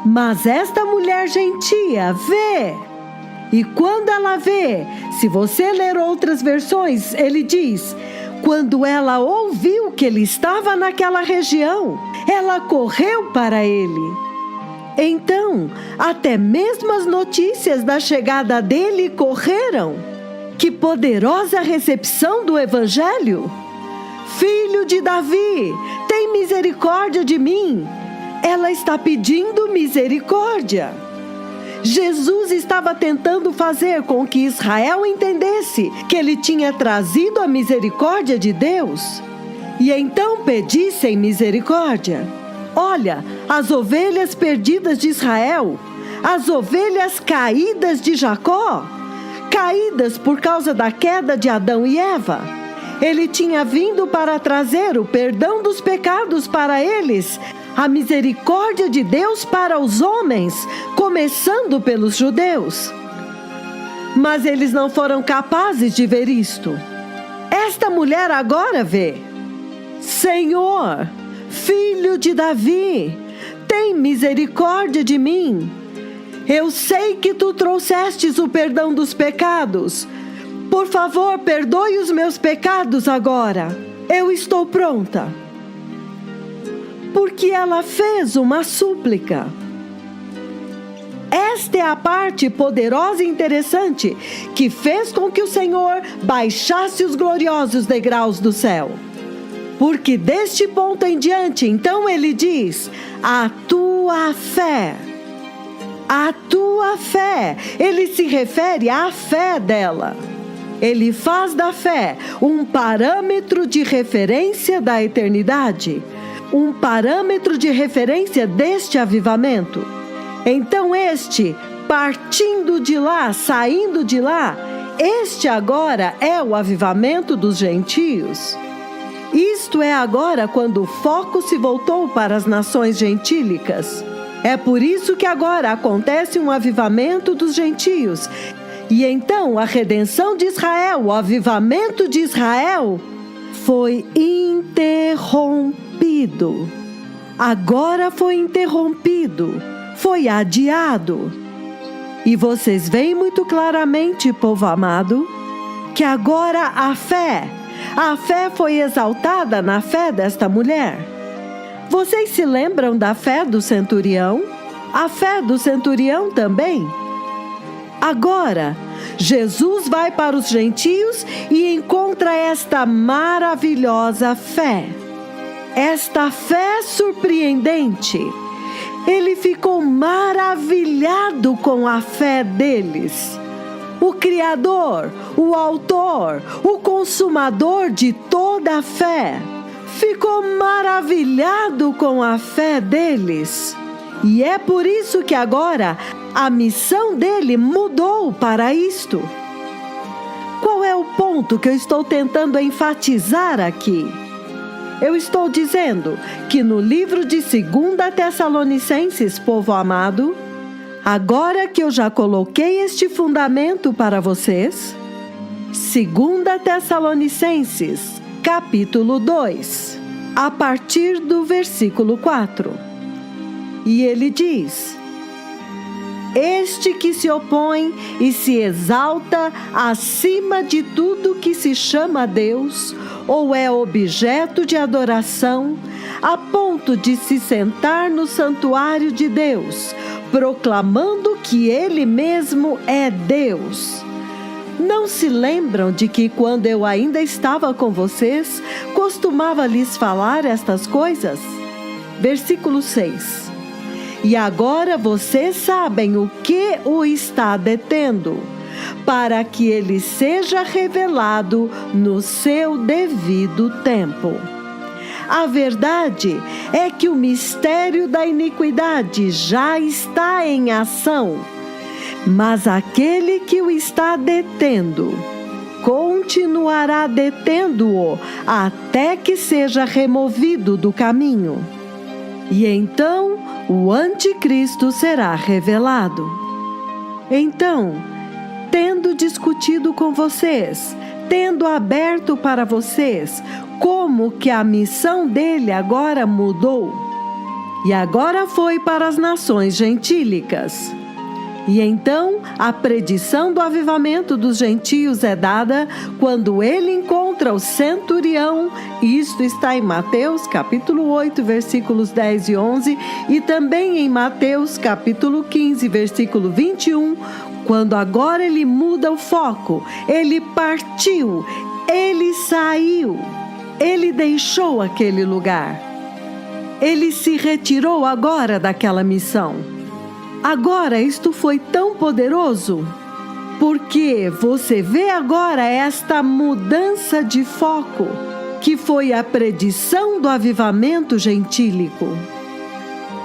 Mas esta mulher gentia vê. E quando ela vê, se você ler outras versões, ele diz: quando ela ouviu que ele estava naquela região, ela correu para ele. Então, até mesmo as notícias da chegada dele correram. Que poderosa recepção do Evangelho! Filho de Davi, tem misericórdia de mim. Ela está pedindo misericórdia. Jesus estava tentando fazer com que Israel entendesse que ele tinha trazido a misericórdia de Deus e então pedissem misericórdia. Olha, as ovelhas perdidas de Israel, as ovelhas caídas de Jacó, caídas por causa da queda de Adão e Eva. Ele tinha vindo para trazer o perdão dos pecados para eles, a misericórdia de Deus para os homens, começando pelos judeus. Mas eles não foram capazes de ver isto. Esta mulher agora vê. Senhor, filho de Davi, tem misericórdia de mim. Eu sei que tu trouxestes o perdão dos pecados. Por favor, perdoe os meus pecados agora. Eu estou pronta. Porque ela fez uma súplica. Esta é a parte poderosa e interessante que fez com que o Senhor baixasse os gloriosos degraus do céu. Porque deste ponto em diante, então ele diz: a tua fé. A tua fé. Ele se refere à fé dela. Ele faz da fé um parâmetro de referência da eternidade. Um parâmetro de referência deste avivamento. Então partindo de lá, saindo de lá, este agora é o avivamento dos gentios. Isto é agora quando o foco se voltou para as nações gentílicas. É por isso que agora acontece um avivamento dos gentios. E então a redenção de Israel, o avivamento de Israel, foi interrompido. Agora foi interrompido, foi adiado. E vocês veem muito claramente, povo amado, que agora a fé foi exaltada na fé desta mulher. Vocês se lembram da fé do centurião? A fé do centurião também. Agora, Jesus vai para os gentios e encontra esta maravilhosa fé. Esta fé surpreendente. Ele ficou maravilhado com a fé deles. O Criador, o Autor, o Consumador de toda a fé, ficou maravilhado com a fé deles. E é por isso que agora a missão dele mudou para isto. Qual é o ponto que eu estou tentando enfatizar aqui? Eu estou dizendo que no livro de 2 Tessalonicenses, povo amado, agora que eu já coloquei este fundamento para vocês, 2 Tessalonicenses, capítulo 2, a partir do versículo 4. E ele diz: este que se opõe e se exalta acima de tudo que se chama Deus, ou é objeto de adoração, a ponto de se sentar no santuário de Deus, proclamando que Ele mesmo é Deus. Não se lembram de que quando eu ainda estava com vocês, costumava lhes falar estas coisas? Versículo 6. E agora vocês sabem o que o está detendo, para que ele seja revelado no seu devido tempo. A verdade é que o mistério da iniquidade já está em ação, mas aquele que o está detendo continuará detendo-o até que seja removido do caminho. E então o anticristo será revelado. Então, tendo discutido com vocês, tendo aberto para vocês como que a missão dele agora mudou, e agora foi para as nações gentílicas. E então, a predição do avivamento dos gentios é dada quando ele encontra o centurião. Isto está em Mateus capítulo 8, versículos 10 e 11, e também em Mateus capítulo 15, versículo 21, quando agora ele muda o foco, ele partiu, ele saiu, ele deixou aquele lugar. Ele se retirou agora daquela missão. Agora isto foi tão poderoso, porque você vê agora esta mudança de foco, que foi a predição do avivamento gentílico.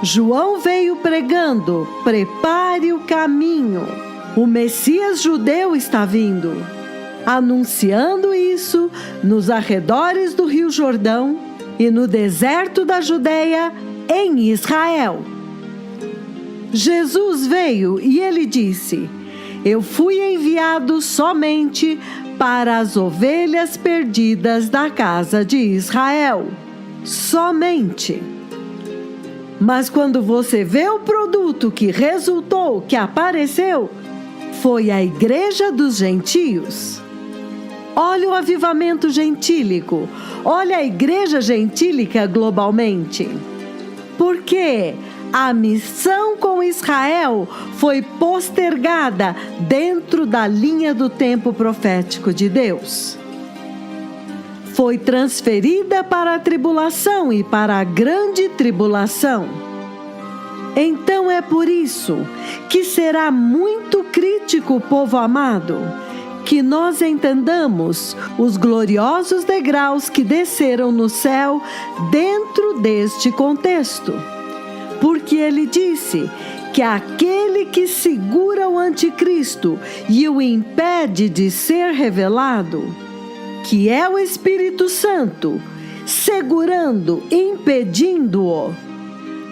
João veio pregando: prepare o caminho, o Messias judeu está vindo, anunciando isso nos arredores do Rio Jordão e no deserto da Judeia, em Israel. Jesus veio e ele disse: eu fui enviado somente para as ovelhas perdidas da casa de Israel. Somente. Mas quando você vê o produto que resultou, que apareceu, foi a igreja dos gentios. Olha o avivamento gentílico. Olha a igreja gentílica globalmente. Por quê? A missão com Israel foi postergada dentro da linha do tempo profético de Deus. Foi transferida para a tribulação e para a grande tribulação. Então é por isso que será muito crítico, povo amado, que nós entendamos os gloriosos degraus que desceram no céu dentro deste contexto. Porque ele disse que aquele que segura o anticristo e o impede de ser revelado, que é o Espírito Santo, segurando, impedindo-o.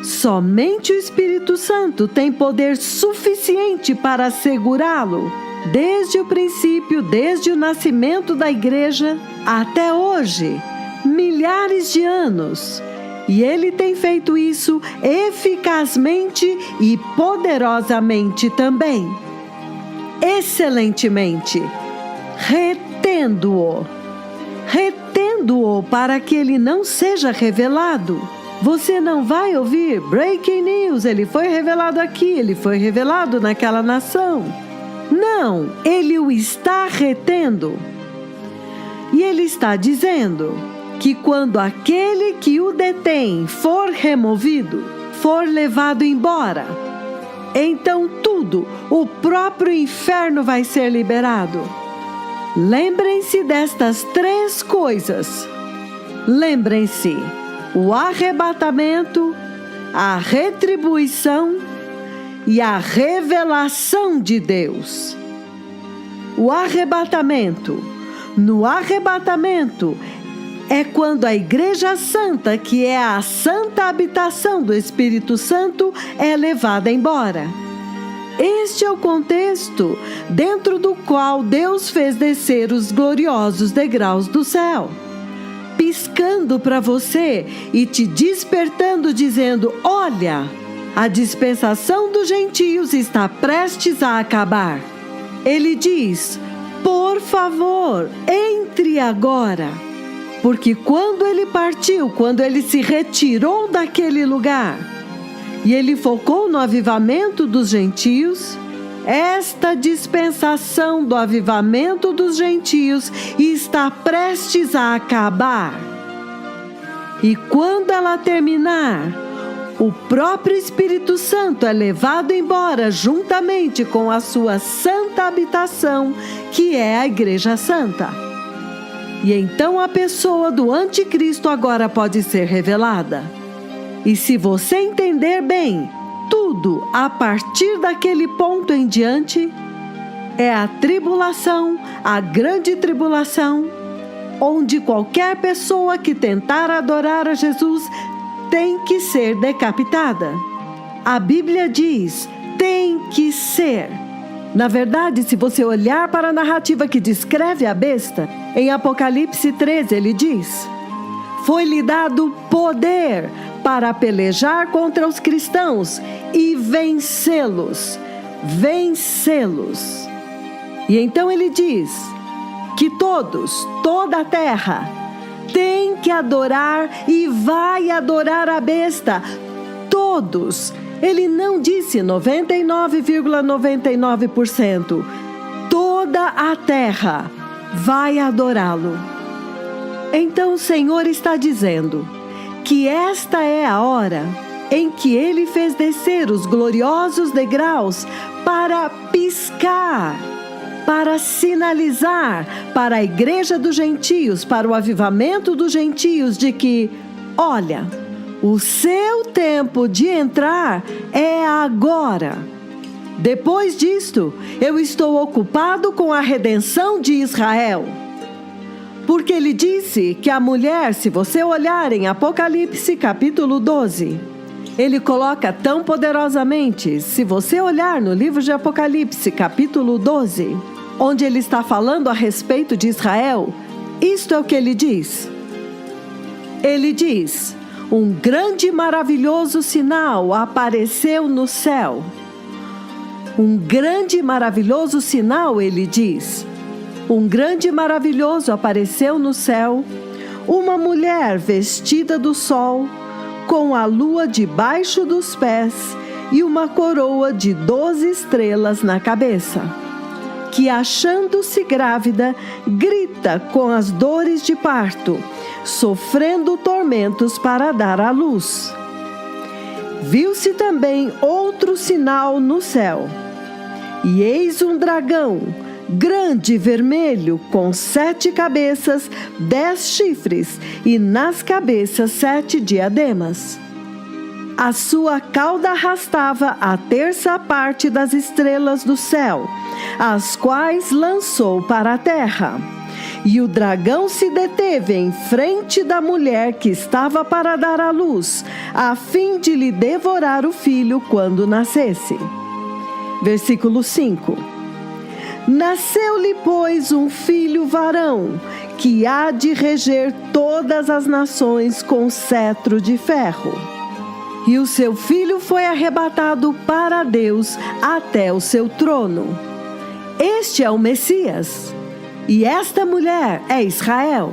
Somente o Espírito Santo tem poder suficiente para segurá-lo, desde o princípio, desde o nascimento da igreja até hoje, milhares de anos. E ele tem feito isso eficazmente e poderosamente também. Excelentemente, retendo-o para que ele não seja revelado. Você não vai ouvir breaking news, ele foi revelado aqui, ele foi revelado naquela nação. Não, ele o está retendo. E ele está dizendo que quando aquele que o detém for removido, for levado embora, então tudo, o próprio inferno vai ser liberado. Lembrem-se destas três coisas. Lembrem-se: o arrebatamento, a retribuição e a revelação de Deus. O arrebatamento. No arrebatamento é quando a Igreja Santa, que é a santa habitação do Espírito Santo, é levada embora. Este é o contexto dentro do qual Deus fez descer os gloriosos degraus do céu, piscando para você e te despertando, dizendo: olha, a dispensação dos gentios está prestes a acabar. Ele diz: por favor, entre agora. Porque quando ele partiu, quando ele se retirou daquele lugar, e ele focou no avivamento dos gentios, esta dispensação do avivamento dos gentios está prestes a acabar. E quando ela terminar, o próprio Espírito Santo é levado embora juntamente com a sua santa habitação, que é a Igreja Santa. E então a pessoa do anticristo agora pode ser revelada. E se você entender bem, tudo a partir daquele ponto em diante é a tribulação, a grande tribulação, onde qualquer pessoa que tentar adorar a Jesus tem que ser decapitada. A Bíblia diz: tem que ser. Na verdade, se você olhar para a narrativa que descreve a besta, em Apocalipse 13 ele diz: foi-lhe dado poder para pelejar contra os cristãos e vencê-los. vencê-los. E então ele diz que toda a terra, tem que adorar e vai adorar a besta. Todos. Ele não disse 99,99%. Toda a terra vai adorá-lo. Então o Senhor está dizendo que esta é a hora em que Ele fez descer os gloriosos degraus para piscar, para sinalizar para a igreja dos gentios, para o avivamento dos gentios, de que, olha, o seu tempo de entrar é agora. Depois disto, eu estou ocupado com a redenção de Israel. Porque ele disse que a mulher, se você olhar em Apocalipse capítulo 12, ele coloca tão poderosamente, se você olhar no livro de Apocalipse capítulo 12, onde ele está falando a respeito de Israel, isto é o que ele diz. Ele diz: um grande e maravilhoso sinal apareceu no céu. Um grande e maravilhoso sinal, ele diz. Um grande e maravilhoso apareceu no céu, uma mulher vestida do sol, com a lua debaixo dos pés e uma coroa de 12 estrelas na cabeça, que, achando-se grávida, grita com as dores de parto, sofrendo tormentos para dar à luz. Viu-se também outro sinal no céu, e eis um dragão, grande e vermelho, com 7 cabeças, 10 chifres, e nas cabeças 7 diademas. A sua cauda arrastava a 1/3 parte das estrelas do céu, as quais lançou para a terra. E o dragão se deteve em frente da mulher que estava para dar à luz, a fim de lhe devorar o filho quando nascesse. Versículo 5. Nasceu-lhe, pois, um filho varão, que há de reger todas as nações com cetro de ferro. E o seu filho foi arrebatado para Deus até o seu trono. Este é o Messias, e esta mulher é Israel.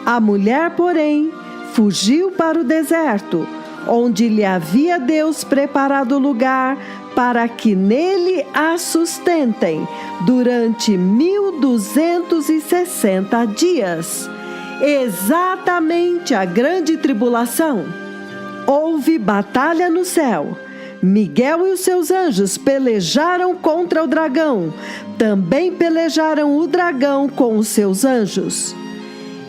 A mulher, porém, fugiu para o deserto, onde lhe havia Deus preparado lugar para que nele a sustentem durante 1260 dias, exatamente a grande tribulação. Houve batalha no céu. Miguel e os seus anjos pelejaram contra o dragão. Também pelejaram o dragão com os seus anjos.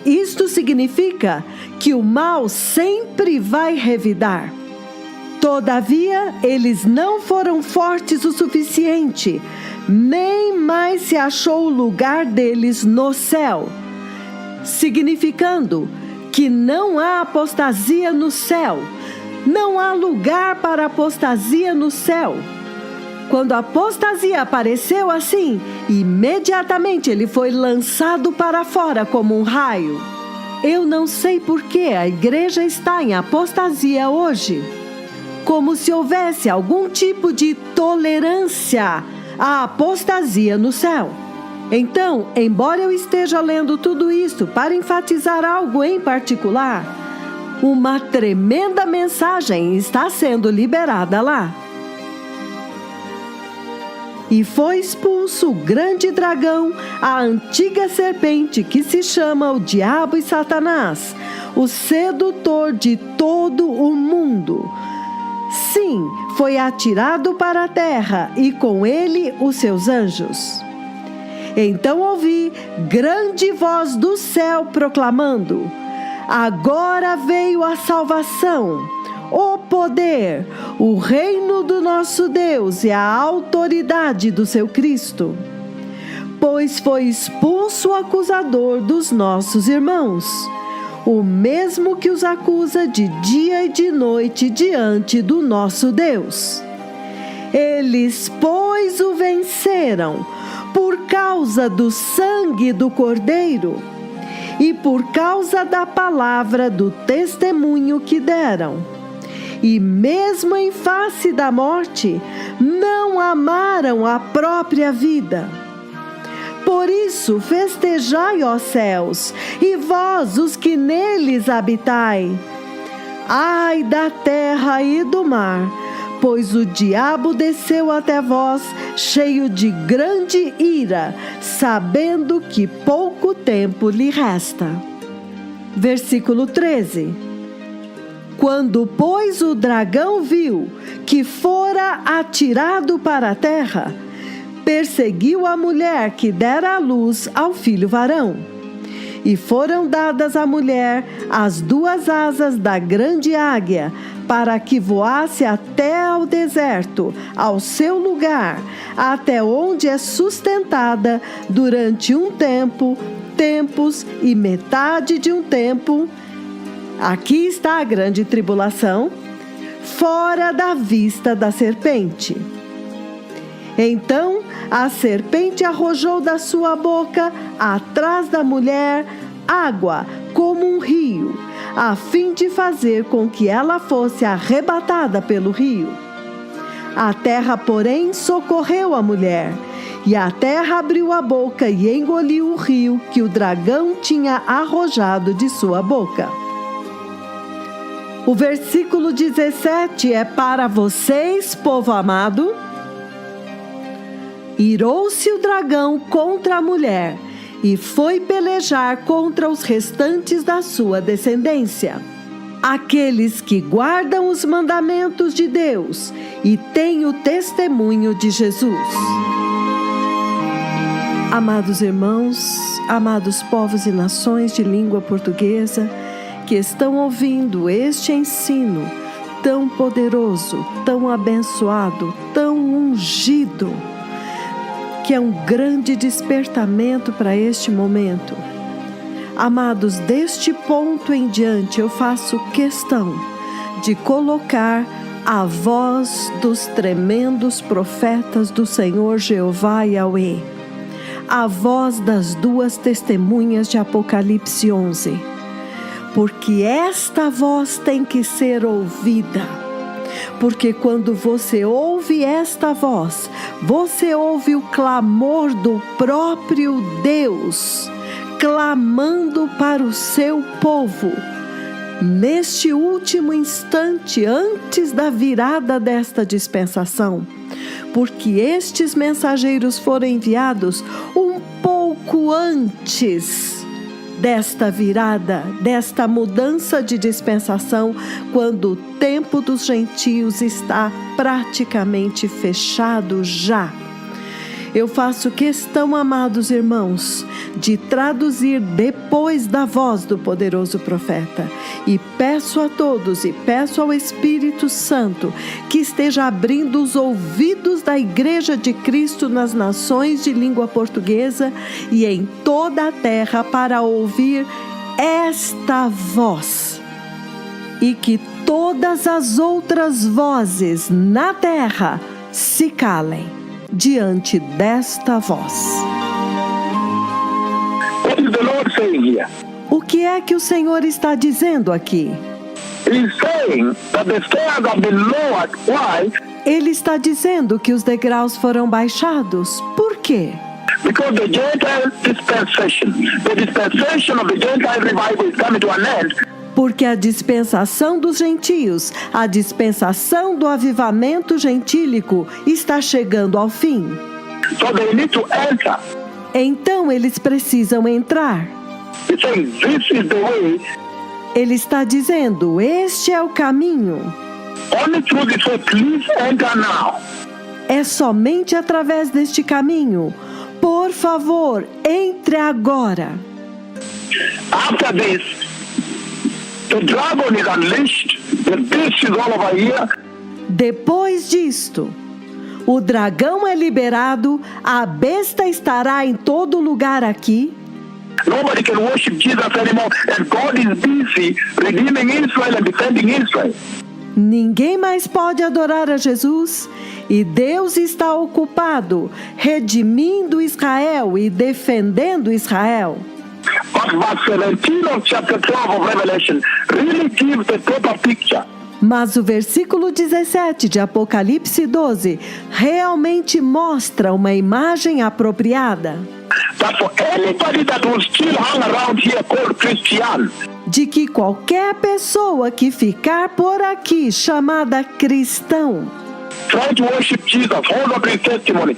Isto significa que o mal sempre vai revidar. Todavia, eles não foram fortes o suficiente, nem mais se achou o lugar deles no céu, significando que não há apostasia no céu, não há lugar para apostasia no céu. Quando a apostasia apareceu assim, imediatamente ele foi lançado para fora como um raio. Eu não sei por que a igreja está em apostasia hoje, como se houvesse algum tipo de tolerância à apostasia no céu. Então, embora eu esteja lendo tudo isto para enfatizar algo em particular, uma tremenda mensagem está sendo liberada lá. E foi expulso o grande dragão, a antiga serpente que se chama o Diabo e Satanás, o sedutor de todo o mundo. Sim, foi atirado para a terra e com ele os seus anjos. Então ouvi grande voz do céu proclamando: agora veio a salvação, o poder, o reino do nosso Deus e a autoridade do seu Cristo. Pois foi expulso o acusador dos nossos irmãos, o mesmo que os acusa de dia e de noite diante do nosso Deus. Eles, pois, o venceram por causa do sangue do Cordeiro e por causa da palavra do testemunho que deram. E mesmo em face da morte, não amaram a própria vida. Por isso, festejai, ó céus, e vós, os que neles habitai. Ai da terra e do mar, pois o diabo desceu até vós, cheio de grande ira, sabendo que pouco tempo lhe resta. Versículo 13. Quando, pois, o dragão viu que fora atirado para a terra, perseguiu a mulher que dera à luz ao filho varão. E foram dadas à mulher as 2 asas da grande águia, para que voasse até ao deserto, ao seu lugar, até onde é sustentada durante um tempo, tempos e metade de um tempo. Aqui está a grande tribulação, fora da vista da serpente. Então a serpente arrojou da sua boca, atrás da mulher, água como um rio, a fim de fazer com que ela fosse arrebatada pelo rio. A terra, porém, socorreu a mulher, e a terra abriu a boca e engoliu o rio que o dragão tinha arrojado de sua boca. O versículo 17 é para vocês, povo amado. Irou-se o dragão contra a mulher e foi pelejar contra os restantes da sua descendência, aqueles que guardam os mandamentos de Deus e têm o testemunho de Jesus. Amados irmãos, amados povos e nações de língua portuguesa que estão ouvindo este ensino tão poderoso, tão abençoado, tão ungido, que é um grande despertamento para este momento. Amados, deste ponto em diante eu faço questão de colocar a voz dos tremendos profetas do Senhor Jeová Yahweh, a voz das 2 testemunhas de Apocalipse 11, porque esta voz tem que ser ouvida. Porque quando você ouve esta voz, você ouve o clamor do próprio Deus, clamando para o seu povo. Neste último instante, antes da virada desta dispensação, porque estes mensageiros foram enviados um pouco antes desta virada, desta mudança de dispensação, quando o tempo dos gentios está praticamente fechado já. Eu faço questão, amados irmãos, de traduzir depois da voz do poderoso profeta. E peço a todos e peço ao Espírito Santo que esteja abrindo os ouvidos da Igreja de Cristo nas nações de língua portuguesa e em toda a terra para ouvir esta voz. E que todas as outras vozes na terra se calem diante desta voz. What is the Lord saying here? O que é que o Senhor está dizendo aqui? He's saying that the stairs have been lowered. Why? Ele está dizendo que os degraus foram baixados. Por quê? Because the Gentile dispensation, the dispensation of the Gentile revival is coming to an end. Porque a dispensação dos gentios, a dispensação do avivamento gentílico está chegando ao fim. So they need to enter. Então eles precisam entrar. He's saying this is the way. Ele está dizendo, este é o caminho. Only through this way, please enter now. É somente através deste caminho. Por favor, entre agora. After this, the dragon is unleashed. The beast is all over here. Depois disto, o dragão é liberado, a besta estará em todo lugar aqui. Nobody can worship Jesus anymore, and God is busy redeeming Israel and defending Israel. Ninguém mais pode adorar a Jesus e Deus está ocupado redimindo Israel e defendendo Israel. But verse 17 of chapter 12 of Revelation really gives the proper picture. Mas o versículo 17 de Apocalipse 12 realmente mostra uma imagem apropriada But for anybody that will still hang around here called Christian, de que qualquer pessoa que ficar por aqui chamada cristão, trying to worship Jesus, hold up his testimony,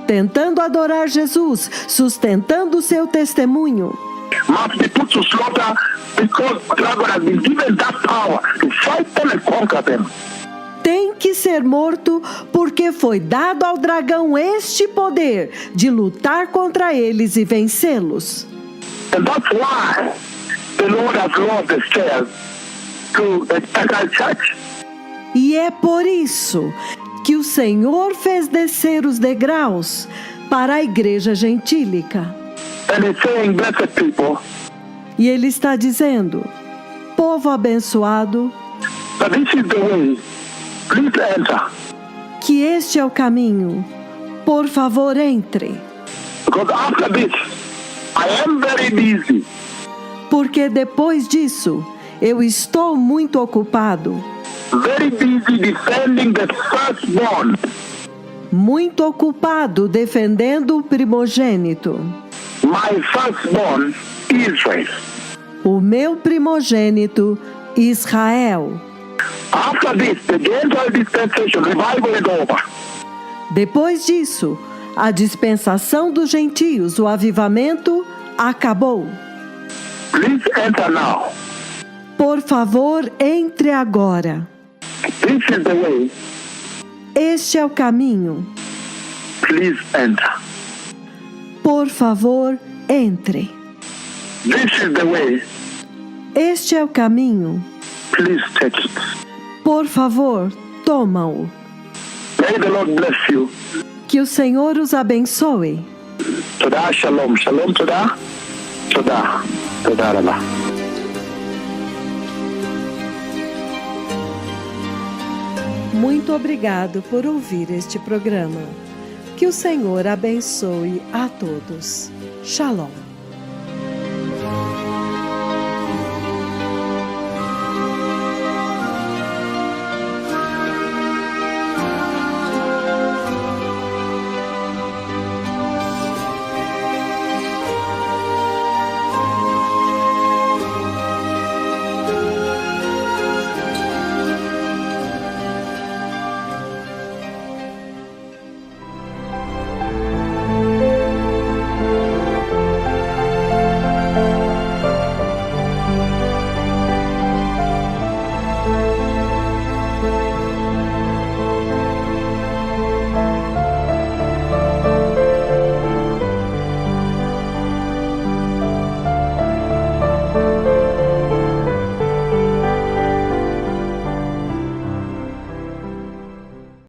tentando adorar Jesus, sustentando seu testemunho, must be put to slaughter because the dragon has been given that power to fight them and conquer them. tem que ser morto porque foi dado ao dragão este poder de lutar contra eles e vencê-los. And that's why the Lord has lowered the stairs to the Gentile church. E é por isso que o Senhor fez descer os degraus para a igreja gentílica. And he's saying, blessed people, E ele está dizendo: povo abençoado, that this is the way. Please enter. que este é o caminho. Por favor, entre. Because after this, I am very busy. Porque depois disso, eu estou muito ocupado. Very busy defending the firstborn. Muito ocupado defendendo o primogênito. My firstborn, Israel. O meu primogênito, Israel. After this, the Gentile dispensation, revival is over. Depois disso, a dispensação dos gentios, o avivamento, acabou. Please enter now. Por favor, entre agora. This is the way. Este é o caminho. Please enter. Por favor, entre. This is the way. Este é o caminho. Please take it. Por favor, toma-o. May the Lord bless you. Que o Senhor os abençoe. Todah, shalom. Shalom, todah. Todah. Todah rabah. Muito obrigado por ouvir este programa. Que o Senhor abençoe a todos. Shalom.